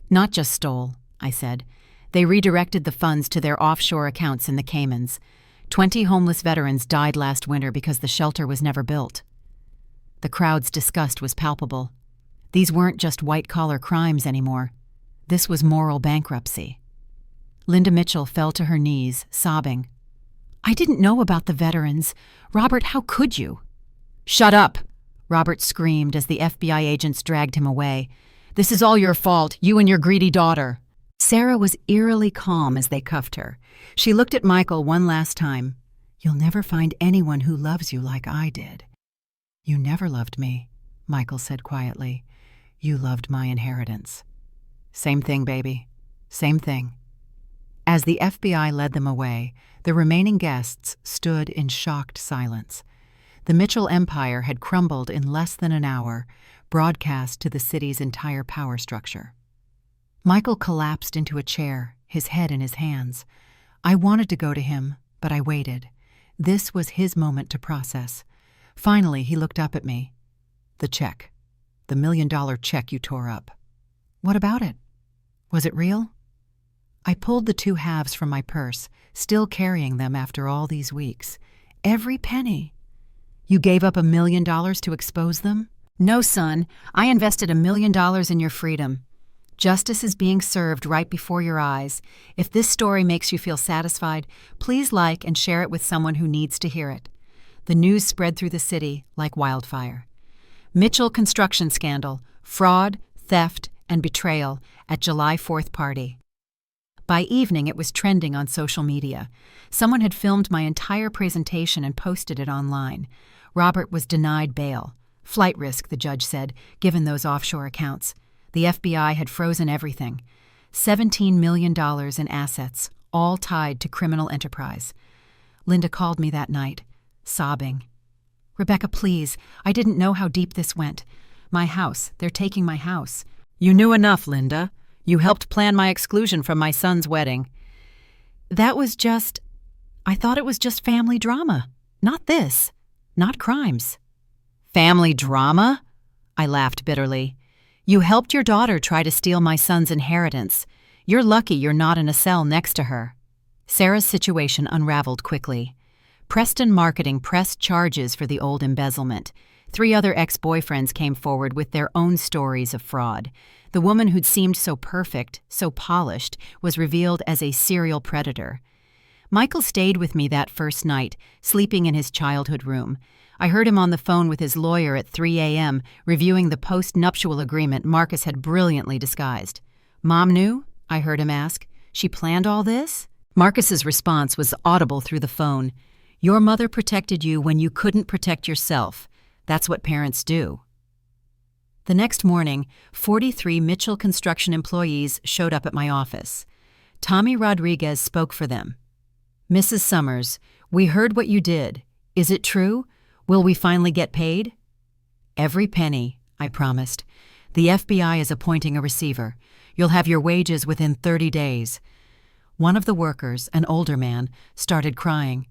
Not just stole, I said. They redirected the funds to their offshore accounts in the Caymans. 20 homeless veterans died last winter because the shelter was never built. The crowd's disgust was palpable. These weren't just white-collar crimes anymore. This was moral bankruptcy. Linda Mitchell fell to her knees, sobbing. I didn't know about the veterans. Robert, how could you? Shut up! Robert screamed as the FBI agents dragged him away. This is all your fault, you and your greedy daughter. Sarah was eerily calm as they cuffed her. She looked at Michael one last time. You'll never find anyone who loves you like I did. You never loved me, Michael said quietly. You loved my inheritance. Same thing, baby. Same thing. As the FBI led them away, the remaining guests stood in shocked silence. The Mitchell empire had crumbled in less than an hour, broadcast to the city's entire power structure. Michael collapsed into a chair, his head in his hands. I wanted to go to him, but I waited. This was his moment to process. Finally, he looked up at me. The check. The $1 million check you tore up. What about it? Was it real? I pulled the 2 halves from my purse, still carrying them after all these weeks. Every penny. You gave up $1 million to expose them? No, son. I invested $1 million in your freedom. Justice is being served right before your eyes. If this story makes you feel satisfied, please like and share it with someone who needs to hear it. The news spread through the city like wildfire. Mitchell construction scandal, fraud, theft, and betrayal at July 4th party. By evening, it was trending on social media. Someone had filmed my entire presentation and posted it online. Robert was denied bail. Flight risk, the judge said, given those offshore accounts. The FBI had frozen everything. $17 million in assets, all tied to criminal enterprise. Linda called me that night, sobbing. "Rebecca, please, I didn't know how deep this went. My house, they're taking my house." "You knew enough, Linda. You helped plan my exclusion from my son's wedding." I thought it was just family drama. Not this. Not crimes." "Family drama?" I laughed bitterly. "You helped your daughter try to steal my son's inheritance. You're lucky you're not in a cell next to her." Sarah's situation unraveled quickly. Preston Marketing pressed charges for the old embezzlement. 3 other ex-boyfriends came forward with their own stories of fraud. The woman who'd seemed so perfect, so polished, was revealed as a serial predator. Michael stayed with me that first night, sleeping in his childhood room. I heard him on the phone with his lawyer at 3 a.m., reviewing the post-nuptial agreement Marcus had brilliantly disguised. "Mom knew?" I heard him ask. "She planned all this?" Marcus's response was audible through the phone. "Your mother protected you when you couldn't protect yourself. That's what parents do." The next morning, 43 Mitchell construction employees showed up at my office. Tommy Rodriguez spoke for them. "Mrs. Summers, we heard what you did. Is it true? Will we finally get paid?" "Every penny," I promised. "The FBI is appointing a receiver. You'll have your wages within 30 days. One of the workers, an older man, started crying.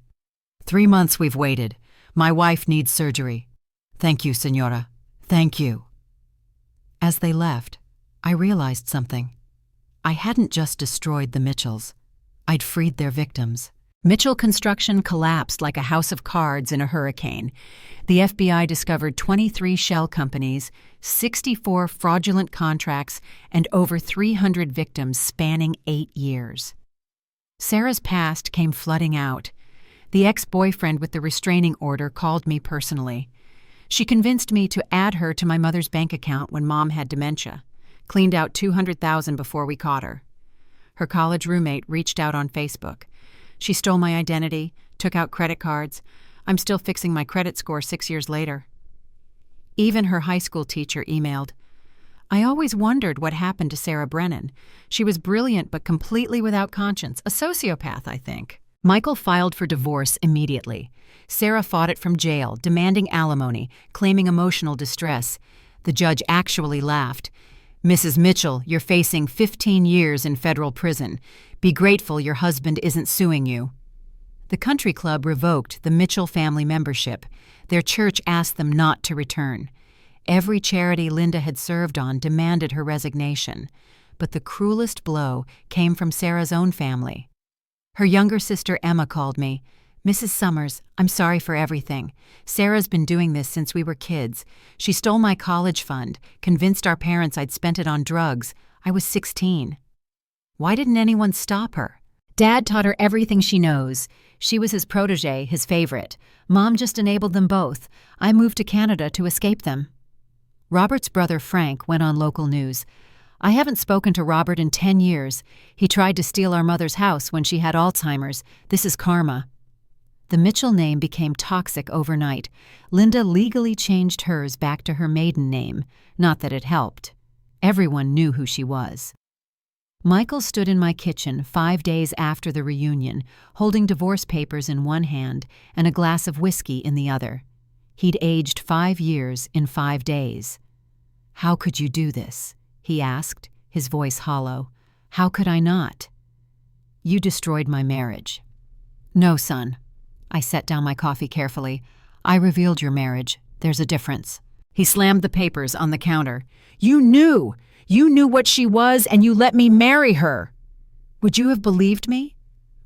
"3 months we've waited. My wife needs surgery. Thank you, Senora. Thank you." As they left, I realized something. I hadn't just destroyed the Mitchells. I'd freed their victims. Mitchell Construction collapsed like a house of cards in a hurricane. The FBI discovered 23 shell companies, 64 fraudulent contracts, and over 300 victims spanning 8 years. Sarah's past came flooding out. The ex-boyfriend with the restraining order called me personally. She convinced me to add her to my mother's bank account when Mom had dementia, cleaned out $200,000 before we caught her. Her college roommate reached out on Facebook. She stole my identity, took out credit cards. I'm still fixing my credit score 6 years later. Even her high school teacher emailed. "I always wondered what happened to Sarah Brennan. She was brilliant but completely without conscience. A sociopath, I think." Michael filed for divorce immediately. Sarah fought it from jail, demanding alimony, claiming emotional distress. The judge actually laughed. "Mrs. Mitchell, you're facing 15 years in federal prison. Be grateful your husband isn't suing you." The country club revoked the Mitchell family membership. Their church asked them not to return. Every charity Linda had served on demanded her resignation. But the cruelest blow came from Sarah's own family. Her younger sister Emma called me. "Mrs. Summers, I'm sorry for everything. Sarah's been doing this since we were kids. She stole my college fund, convinced our parents I'd spent it on drugs. I was 16. Why didn't anyone stop her? Dad taught her everything she knows. She was his protege, his favorite. Mom just enabled them both. I moved to Canada to escape them." Robert's brother Frank went on local news. "I haven't spoken to Robert in 10 years. He tried to steal our mother's house when she had Alzheimer's. This is karma." The Mitchell name became toxic overnight. Linda legally changed hers back to her maiden name. Not that it helped. Everyone knew who she was. Michael stood in my kitchen 5 days after the reunion, holding divorce papers in one hand and a glass of whiskey in the other. He'd aged 5 years in 5 days. "How could you do this?" he asked, his voice hollow. "How could I not?" "You destroyed my marriage." "No, son." I set down my coffee carefully. "I revealed your marriage. There's a difference." He slammed the papers on the counter. "You knew! You knew what she was, and you let me marry her! Would you have believed me?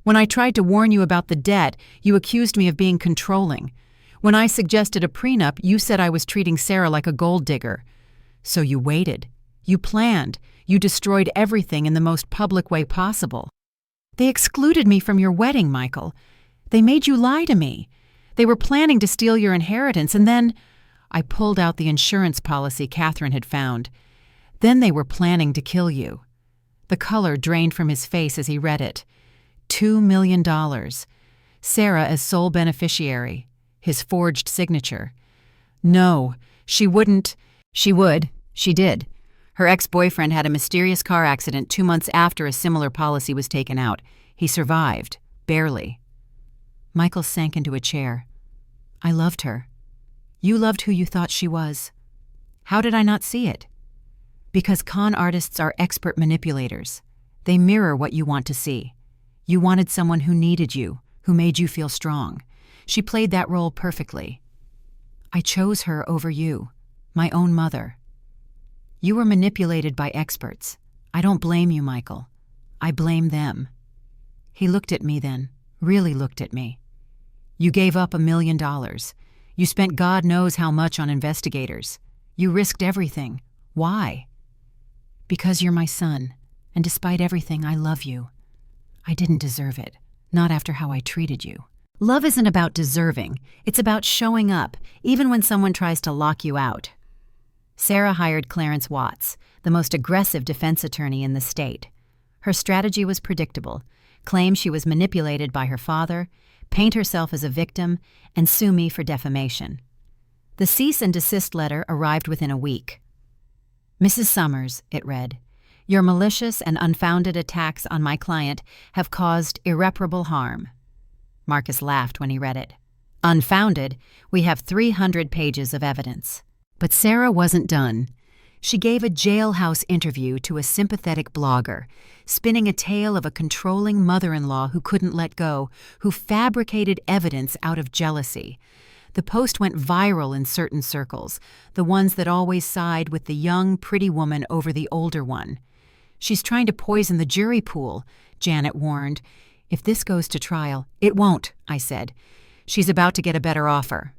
When I tried to warn you about the debt, you accused me of being controlling. When I suggested a prenup, you said I was treating Sarah like a gold digger. So you waited. You planned. You destroyed everything in the most public way possible. They excluded me from your wedding, Michael. They made you lie to me. They were planning to steal your inheritance, and then I pulled out the insurance policy Catherine had found. Then they were planning to kill you." The color drained from his face as he read it. $2 million. Sarah as sole beneficiary. His forged signature. "No, she wouldn't." "She would. She did. Her ex-boyfriend had a mysterious car accident 2 months after a similar policy was taken out. He survived, barely. Michael sank into a chair. I loved her. You loved who you thought she was. How did I not see it? Because con artists are expert manipulators. They mirror what you want to see. You wanted someone who needed you, who made you feel strong. She played that role perfectly. I chose her over you, my own mother. You were manipulated by experts. I don't blame you, Michael. I blame them. He looked at me then, really looked at me. You gave up $1 million. You spent God knows how much on investigators. You risked everything. Why? Because you're my son, and despite everything, I love you. I didn't deserve it, not after how I treated you. Love isn't about deserving. It's about showing up, even when someone tries to lock you out. Sarah hired Clarence Watts, the most aggressive defense attorney in the state. Her strategy was predictable: claim she was manipulated by her father, paint herself as a victim, and sue me for defamation. The cease and desist letter arrived within a week. Mrs. Summers, it read, your malicious and unfounded attacks on my client have caused irreparable harm. Marcus laughed when he read it. Unfounded, we have 300 pages of evidence. But Sarah wasn't done. She gave a jailhouse interview to a sympathetic blogger, spinning a tale of a controlling mother-in-law who couldn't let go, who fabricated evidence out of jealousy. The post went viral in certain circles, the ones that always side with the young, pretty woman over the older one. She's trying to poison the jury pool, Janet warned. If this goes to trial, it won't, I said. She's about to get a better offer.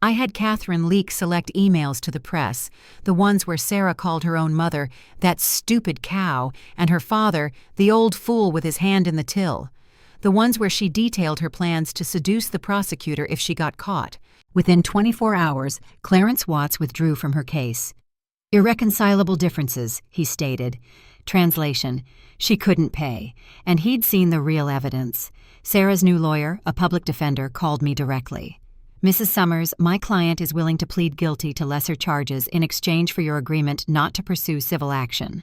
I had Catherine leak select emails to the press, the ones where Sarah called her own mother that stupid cow and her father the old fool with his hand in the till, the ones where she detailed her plans to seduce the prosecutor if she got caught. Within 24 hours, Clarence Watts withdrew from her case. Irreconcilable differences, he stated. Translation: she couldn't pay, and he'd seen the real evidence. Sarah's new lawyer, a public defender, called me directly. Mrs. Summers, my client is willing to plead guilty to lesser charges in exchange for your agreement not to pursue civil action.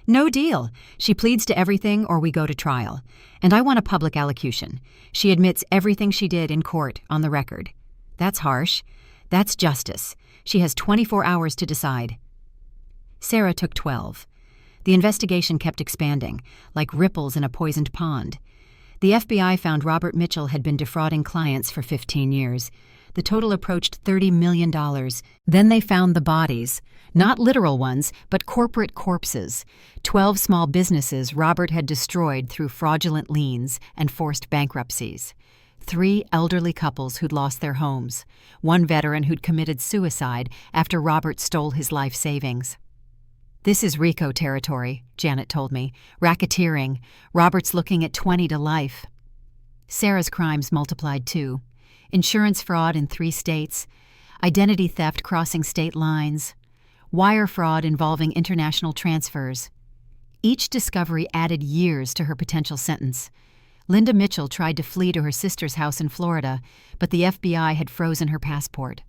No deal. She pleads to everything or we go to trial. And I want a public allocution. She admits everything she did in court on the record. That's harsh. That's justice. She has 24 hours to decide. Sarah took 12. The investigation kept expanding, like ripples in a poisoned pond. The FBI found Robert Mitchell had been defrauding clients for 15 years. The total approached $30 million. Then they found the bodies, not literal ones, but corporate corpses. 12 small businesses Robert had destroyed through fraudulent liens and forced bankruptcies. 3 elderly couples who'd lost their homes. 1 veteran who'd committed suicide after Robert stole his life savings. This is RICO territory, Janet told me. Racketeering. Robert's looking at 20 to life. Sarah's crimes multiplied too. Insurance fraud in 3 states, identity theft crossing state lines, wire fraud involving international transfers. Each discovery added years to her potential sentence. Linda Mitchell tried to flee to her sister's house in Florida, but the FBI had frozen her passport.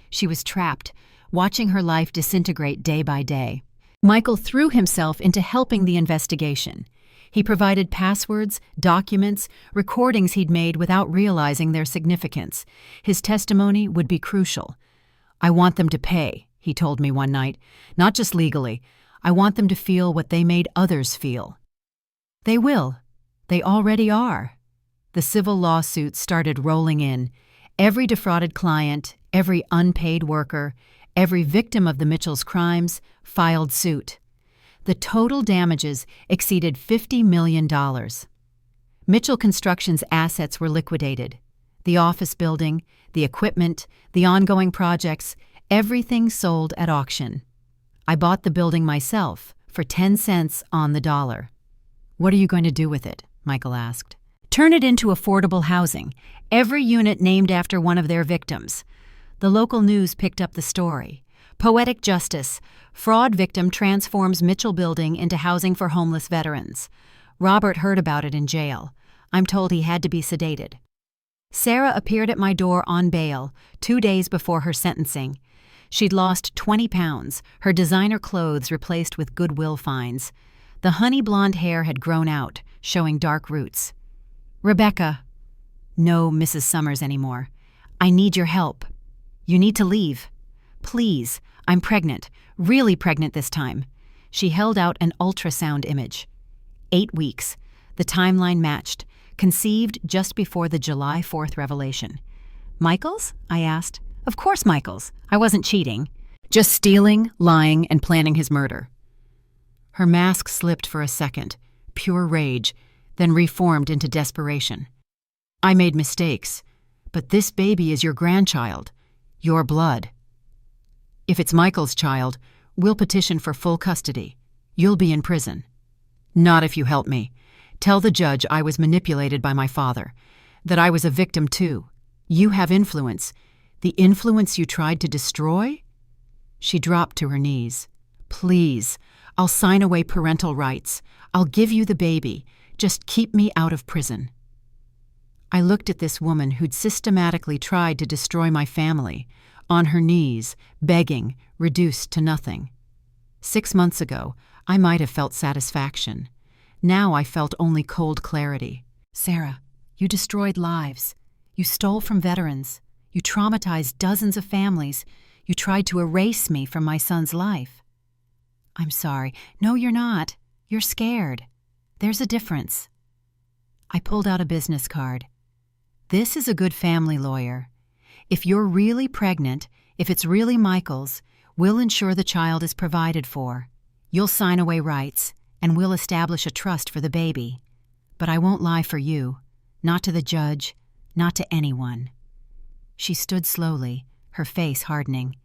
She was trapped, watching her life disintegrate day by day. Michael threw himself into helping the investigation. He provided passwords, documents, recordings he'd made without realizing their significance. His testimony would be crucial. I want them to pay, he told me one night. Not just legally. I want them to feel what they made others feel. They will. They already are. The civil lawsuits started rolling in. Every defrauded client, every unpaid worker, every victim of the Mitchells' crimes filed suit. The total damages exceeded $50 million. Mitchell Construction's assets were liquidated. The office building, the equipment, the ongoing projects, everything sold at auction. I bought the building myself for 10 cents on the dollar. What are you going to do with it? Michael asked. Turn it into affordable housing, every unit named after one of their victims. The local news picked up the story. Poetic justice. Fraud victim transforms Mitchell building into housing for homeless veterans. Robert heard about it in jail. I'm told he had to be sedated. Sarah appeared at my door on bail 2 days before her sentencing. She'd lost 20 pounds, her designer clothes replaced with Goodwill finds. The honey blonde hair had grown out, showing dark roots. "Rebecca." "No, Mrs. Summers anymore. I need your help. You need to leave. Please, I'm pregnant, really pregnant this time." She held out an ultrasound image. 8 weeks. The timeline matched, conceived just before the July 4th revelation. "Michaels?" I asked. "Of course Michaels. I wasn't cheating. Just stealing, lying, and planning his murder." Her mask slipped for a second, pure rage, then reformed into desperation. "I made mistakes, but this baby is your grandchild, your blood. If it's Michael's child, we'll petition for full custody. You'll be in prison." "Not if you help me. Tell the judge I was manipulated by my father, that I was a victim too. You have influence. The influence you tried to destroy?" She dropped to her knees. "Please, I'll sign away parental rights. I'll give you the baby. Just keep me out of prison." I looked at this woman who'd systematically tried to destroy my family, on her knees, begging, reduced to nothing. 6 months ago, I might have felt satisfaction. Now I felt only cold clarity. "Sarah, you destroyed lives. You stole from veterans. You traumatized dozens of families. You tried to erase me from my son's life." "I'm sorry." "No, you're not. You're scared. There's a difference." I pulled out a business card. "This is a good family lawyer. If you're really pregnant, if it's really Michael's, we'll ensure the child is provided for. You'll sign away rights, and we'll establish a trust for the baby. But I won't lie for you. Not to the judge, not to anyone." She stood slowly, her face hardening.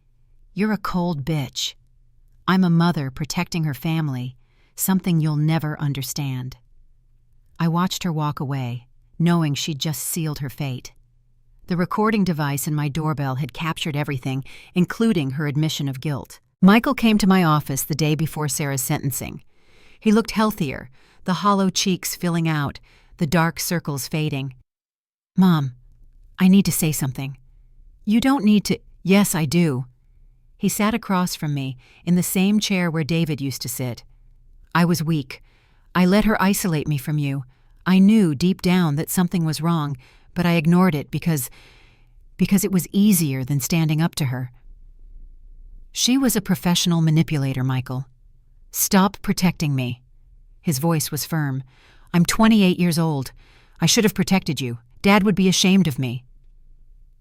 "You're a cold bitch. I'm a mother protecting her family, something you'll never understand." I watched her walk away, knowing she'd just sealed her fate. The recording device in my doorbell had captured everything, including her admission of guilt. Michael came to my office the day before Sarah's sentencing. He looked healthier, the hollow cheeks filling out, the dark circles fading. "Mom, I need to say something." "You don't need to." "Yes, I do." He sat across from me, in the same chair where David used to sit. "I was weak. I let her isolate me from you. I knew deep down that something was wrong, but I ignored it because it was easier than standing up to her." "She was a professional manipulator, Michael. Stop protecting me." His voice was firm. "I'm 28 years old. I should have protected you. Dad would be ashamed of me."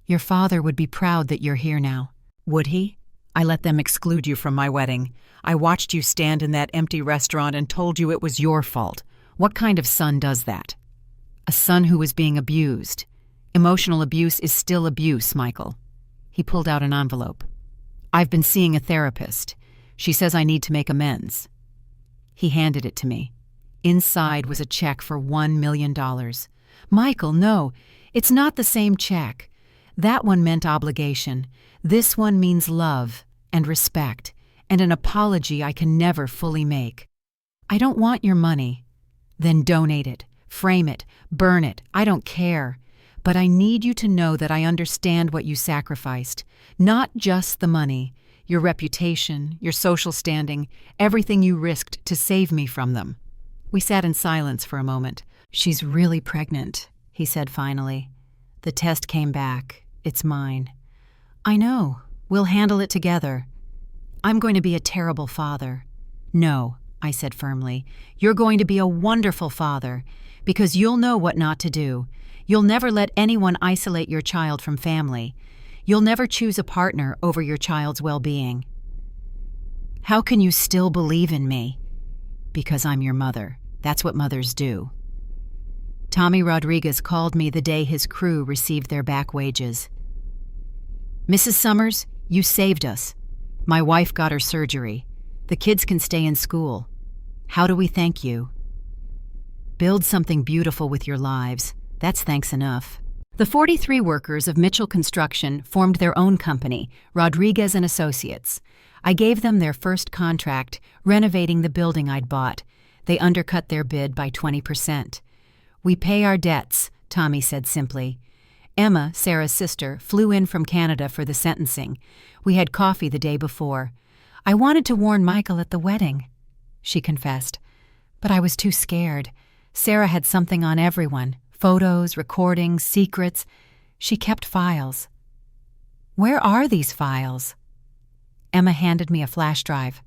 "Your father would be proud that you're here now." "Would he? I let them exclude you from my wedding. I watched you stand in that empty restaurant and told you it was your fault. What kind of son does that?" "A son who was being abused. Emotional abuse is still abuse, Michael." He pulled out an envelope. "I've been seeing a therapist. She says I need to make amends." He handed it to me. Inside was a check for $1 million. "Michael, no, it's not the same check. That one meant obligation. This one means love and respect and an apology I can never fully make. I don't want your money." "Then donate it, frame it, burn it, I don't care. But I need you to know that I understand what you sacrificed. Not just the money, your reputation, your social standing, everything you risked to save me from them." We sat in silence for a moment. "She's really pregnant," he said finally. "The test came back. It's mine." "I know. We'll handle it together." "I'm going to be a terrible father." "No," I said firmly. "You're going to be a wonderful father, because you'll know what not to do. You'll never let anyone isolate your child from family. You'll never choose a partner over your child's well-being." "How can you still believe in me?" "Because I'm your mother. That's what mothers do." Tommy Rodriguez called me the day his crew received their back wages. "Mrs. Summers, you saved us. My wife got her surgery. The kids can stay in school. How do we thank you?" "Build something beautiful with your lives. That's thanks enough." The 43 workers of Mitchell Construction formed their own company, Rodriguez and Associates. I gave them their first contract, renovating the building I'd bought. They undercut their bid by 20%. "We pay our debts," Tommy said simply. Emma, Sarah's sister, flew in from Canada for the sentencing. We had coffee the day before. "I wanted to warn Michael at the wedding," she confessed, "but I was too scared. Sarah had something on everyone: photos, recordings, secrets. She kept files. Where are these files? Emma handed me a flash drive.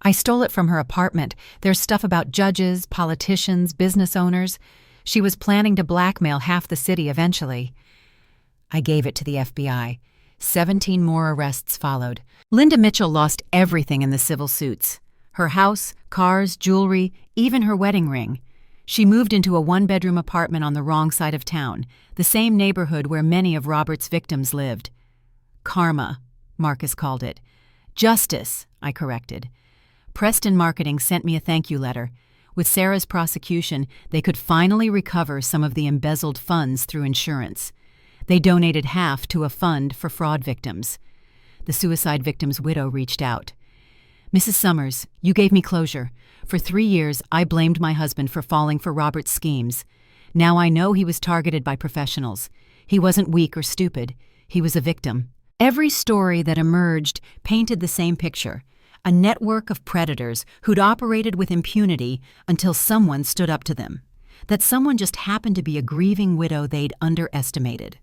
I stole it from her apartment. There's stuff about judges, politicians, business owners. She was planning to blackmail half the city eventually. I gave it to the FBI. 17 more arrests followed. Linda Mitchell lost everything in the civil suits: her house, cars, jewelry, even her wedding ring. She moved into a one-bedroom apartment on the wrong side of town, the same neighborhood where many of Robert's victims lived. Karma, Marcus called it. Justice, I corrected. Preston Marketing sent me a thank you letter. With Sarah's prosecution, they could finally recover some of the embezzled funds through insurance. They donated half to a fund for fraud victims. The suicide victim's widow reached out. Mrs. Summers, you gave me closure. For 3 years, I blamed my husband for falling for Robert's schemes. Now I know he was targeted by professionals. He wasn't weak or stupid. He was a victim. Every story that emerged painted the same picture: a network of predators who'd operated with impunity until someone stood up to them. That someone just happened to be a grieving widow they'd underestimated.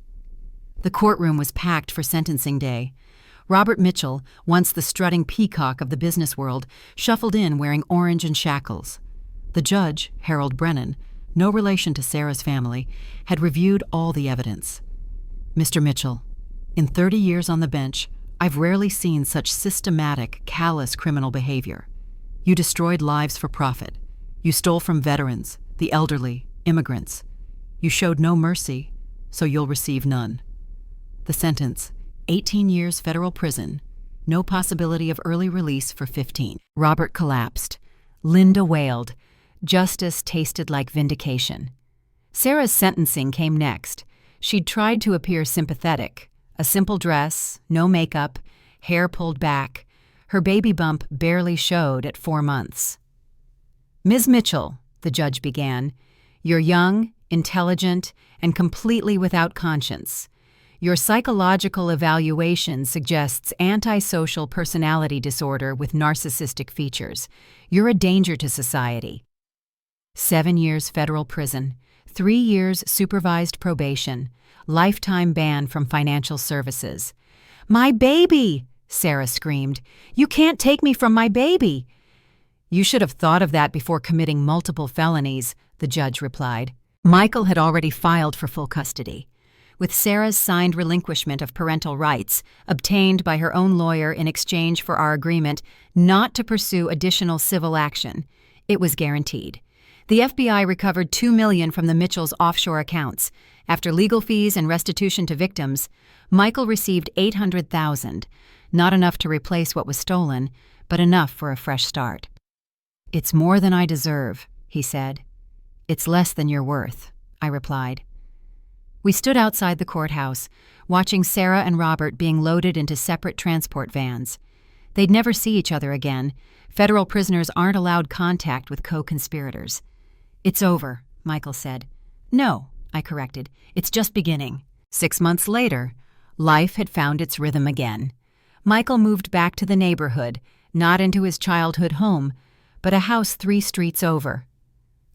The courtroom was packed for sentencing day. Robert Mitchell, once the strutting peacock of the business world, shuffled in wearing orange and shackles. The judge, Harold Brennan, no relation to Sarah's family, had reviewed all the evidence. Mr. Mitchell, in 30 years on the bench, I've rarely seen such systematic, callous criminal behavior. You destroyed lives for profit. You stole from veterans, the elderly, immigrants. You showed no mercy, so you'll receive none. The sentence: 18 years federal prison, no possibility of early release for 15. Robert collapsed. Linda wailed. Justice tasted like vindication. Sarah's sentencing came next. She'd tried to appear sympathetic. A simple dress, no makeup, hair pulled back. Her baby bump barely showed at 4 months. Ms. Mitchell, the judge began, you're young, intelligent, and completely without conscience. Your psychological evaluation suggests antisocial personality disorder with narcissistic features. You're a danger to society. 7 years federal prison, 3 years supervised probation, lifetime ban from financial services. My baby! Sarah screamed. You can't take me from my baby! You should have thought of that before committing multiple felonies, the judge replied. Michael had already filed for full custody. With Sarah's signed relinquishment of parental rights, obtained by her own lawyer in exchange for our agreement not to pursue additional civil action, it was guaranteed. The FBI recovered $2 million from the Mitchells' offshore accounts. After legal fees and restitution to victims, Michael received $800,000, not enough to replace what was stolen, but enough for a fresh start. It's more than I deserve, he said. It's less than you're worth, I replied. We stood outside the courthouse, watching Sarah and Robert being loaded into separate transport vans. They'd never see each other again. Federal prisoners aren't allowed contact with co-conspirators. It's over, Michael said. No, I corrected. It's just beginning. 6 months later, life had found its rhythm again. Michael moved back to the neighborhood, not into his childhood home, but a house 3 streets over.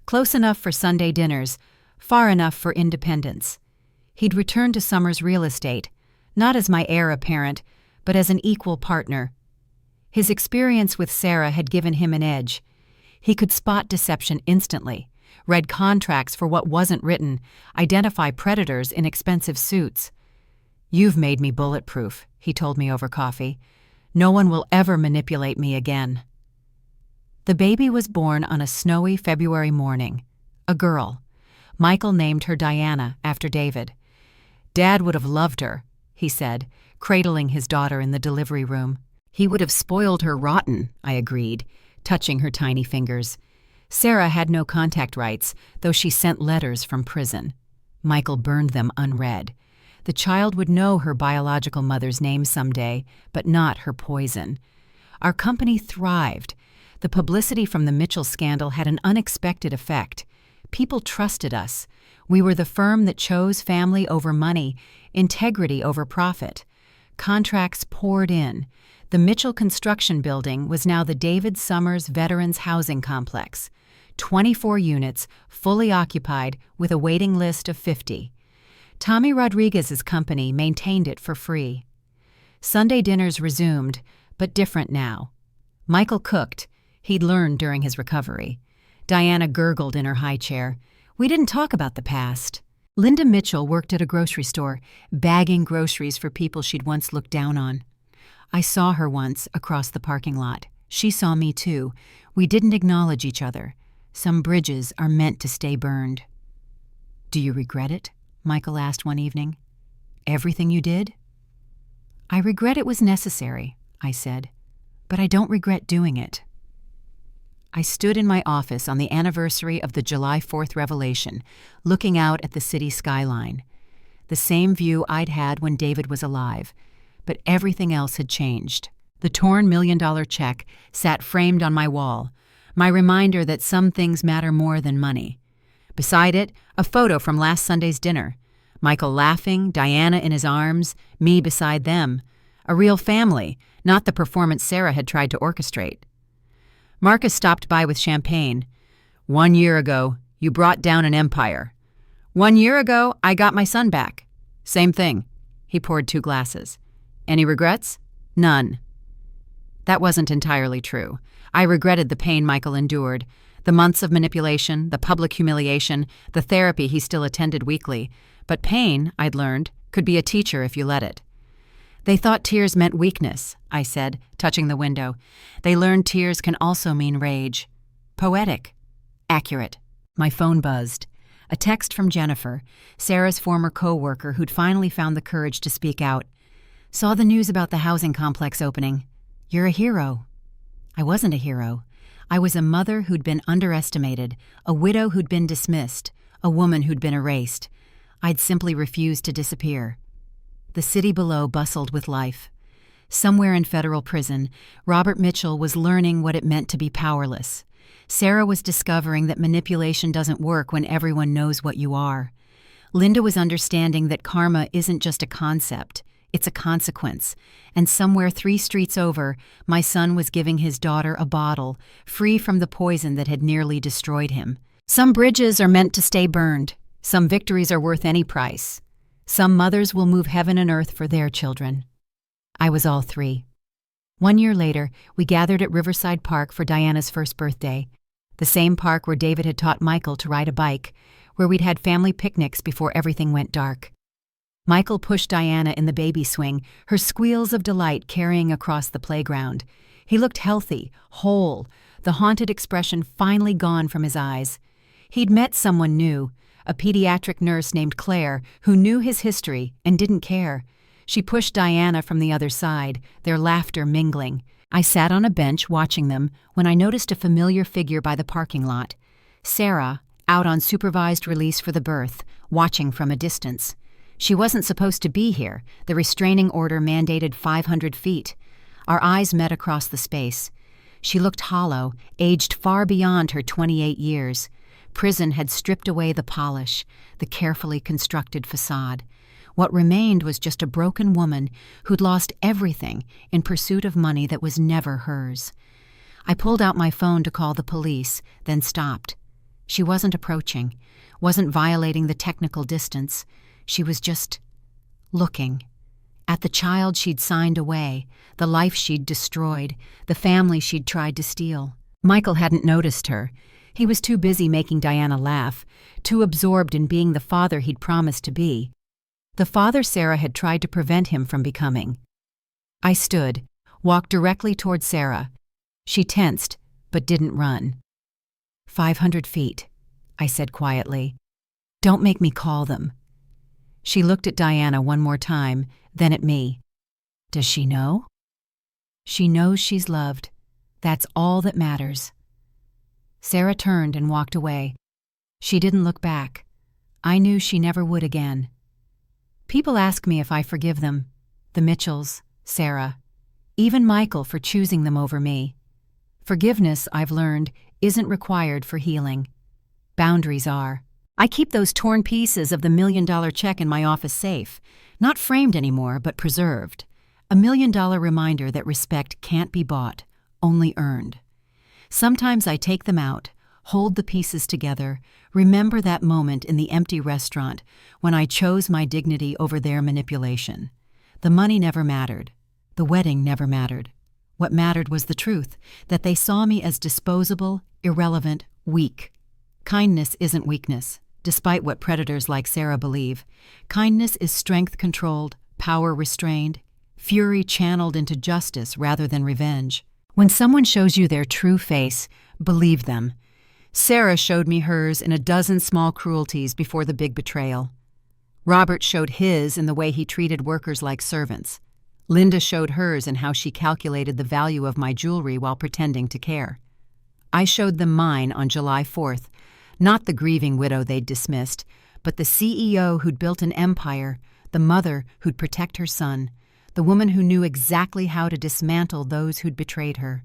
Close enough for Sunday dinners, far enough for independence. He'd returned to Summers Real Estate, not as my heir apparent, but as an equal partner. His experience with Sarah had given him an edge. He could spot deception instantly, read contracts for what wasn't written, identify predators in expensive suits. You've made me bulletproof, he told me over coffee. No one will ever manipulate me again. The baby was born on a snowy February morning. A girl. Michael named her Diana after David. Dad would have loved her, he said, cradling his daughter in the delivery room. He would have spoiled her rotten, I agreed, touching her tiny fingers. Sarah had no contact rights, though she sent letters from prison. Michael burned them unread. The child would know her biological mother's name someday, but not her poison. Our company thrived. The publicity from the Mitchell scandal had an unexpected effect. People trusted us. We were the firm that chose family over money, integrity over profit. Contracts poured in. The Mitchell Construction Building was now the David Summers Veterans Housing Complex. 24 units, fully occupied, with a waiting list of 50. Tommy Rodriguez's company maintained it for free. Sunday dinners resumed, but different now. Michael cooked. He'd learned during his recovery. Diana gurgled in her high chair. We didn't talk about the past. Linda Mitchell worked at a grocery store, bagging groceries for people she'd once looked down on. I saw her once across the parking lot. She saw me too. We didn't acknowledge each other. Some bridges are meant to stay burned. Do you regret it? Michael asked one evening. Everything you did? I regret it was necessary, I said, but I don't regret doing it. I stood in my office on the anniversary of the July 4th revelation, looking out at the city skyline. The same view I'd had when David was alive, but everything else had changed. The torn $1 million check sat framed on my wall, my reminder that some things matter more than money. Beside it, a photo from last Sunday's dinner. Michael laughing, Diana in his arms, me beside them. A real family, not the performance Sarah had tried to orchestrate. Marcus stopped by with champagne. 1 year ago, you brought down an empire. 1 year ago, I got my son back. Same thing. He poured 2 glasses. Any regrets? None. That wasn't entirely true. I regretted the pain Michael endured, the months of manipulation, the public humiliation, the therapy he still attended weekly. But pain, I'd learned, could be a teacher if you let it. They thought tears meant weakness, I said, touching the window. They learned tears can also mean rage. Poetic. Accurate. My phone buzzed. A text from Jennifer, Sarah's former co-worker who'd finally found the courage to speak out. Saw the news about the housing complex opening. You're a hero. I wasn't a hero. I was a mother who'd been underestimated, a widow who'd been dismissed, a woman who'd been erased. I'd simply refused to disappear. The city below bustled with life. Somewhere in federal prison, Robert Mitchell was learning what it meant to be powerless. Sarah was discovering that manipulation doesn't work when everyone knows what you are. Linda was understanding that karma isn't just a concept, it's a consequence. And somewhere 3 streets over, my son was giving his daughter a bottle, free from the poison that had nearly destroyed him. Some bridges are meant to stay burned. Some victories are worth any price. Some mothers will move heaven and earth for their children. I was all 3. 1 year later, we gathered at Riverside Park for Diana's first birthday, the same park where David had taught Michael to ride a bike, where we'd had family picnics before everything went dark. Michael pushed Diana in the baby swing, her squeals of delight carrying across the playground. He looked healthy, whole, the haunted expression finally gone from his eyes. He'd met someone new, a pediatric nurse named Claire, who knew his history and didn't care. She pushed Diana from the other side, their laughter mingling. I sat on a bench watching them when I noticed a familiar figure by the parking lot. Sarah, out on supervised release for the birth, watching from a distance. She wasn't supposed to be here. The restraining order mandated 500 feet. Our eyes met across the space. She looked hollow, aged far beyond her 28 years. Prison had stripped away the polish, the carefully constructed facade. What remained was just a broken woman who'd lost everything in pursuit of money that was never hers. I pulled out my phone to call the police, then stopped. She wasn't approaching, wasn't violating the technical distance. She was just looking at the child she'd signed away, the life she'd destroyed, the family she'd tried to steal. Michael hadn't noticed her. He was too busy making Diana laugh, too absorbed in being the father he'd promised to be. The father Sarah had tried to prevent him from becoming. I stood, walked directly toward Sarah. She tensed, but didn't run. 500 feet, I said quietly. Don't make me call them. She looked at Diana one more time, then at me. Does she know? She knows she's loved. That's all that matters. Sarah turned and walked away. She didn't look back. I knew she never would again. People ask me if I forgive them, the Mitchells, Sarah, even Michael for choosing them over me. Forgiveness, I've learned, isn't required for healing. Boundaries are. I keep those torn pieces of the $1 million check in my office safe, not framed anymore, but preserved. A $1 million reminder that respect can't be bought, only earned. Sometimes I take them out, Hold the pieces together. Remember that moment in the empty restaurant when I chose my dignity over their manipulation. The money never mattered. The wedding never mattered. What mattered was the truth, that they saw me as disposable, irrelevant, weak. Kindness isn't weakness, despite what predators like Sarah believe. Kindness is strength controlled, power restrained, fury channeled into justice rather than revenge. When someone shows you their true face, believe them. Sarah showed me hers in a dozen small cruelties before the big betrayal. Robert showed his in the way he treated workers like servants. Linda showed hers in how she calculated the value of my jewelry while pretending to care. I showed them mine on July 4th, not the grieving widow they'd dismissed, but the CEO who'd built an empire, the mother who'd protect her son, the woman who knew exactly how to dismantle those who'd betrayed her.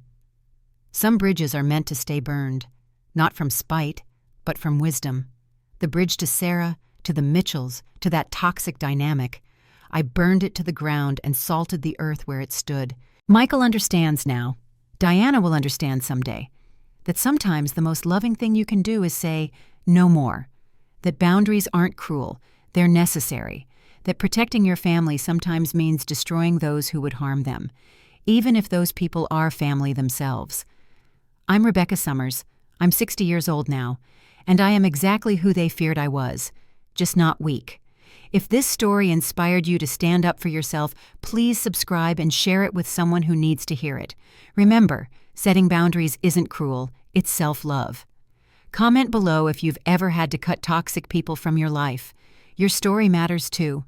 Some bridges are meant to stay burned, not from spite, but from wisdom. The bridge to Sarah, to the Mitchells, to that toxic dynamic. I burned it to the ground and salted the earth where it stood. Michael understands now. Diana will understand someday. That sometimes the most loving thing you can do is say, no more. That boundaries aren't cruel, they're necessary. That protecting your family sometimes means destroying those who would harm them, even if those people are family themselves. I'm Rebecca Summers. I'm 60 years old now, and I am exactly who they feared I was, just not weak. If this story inspired you to stand up for yourself, please subscribe and share it with someone who needs to hear it. Remember, setting boundaries isn't cruel, it's self-love. Comment below if you've ever had to cut toxic people from your life. Your story matters too.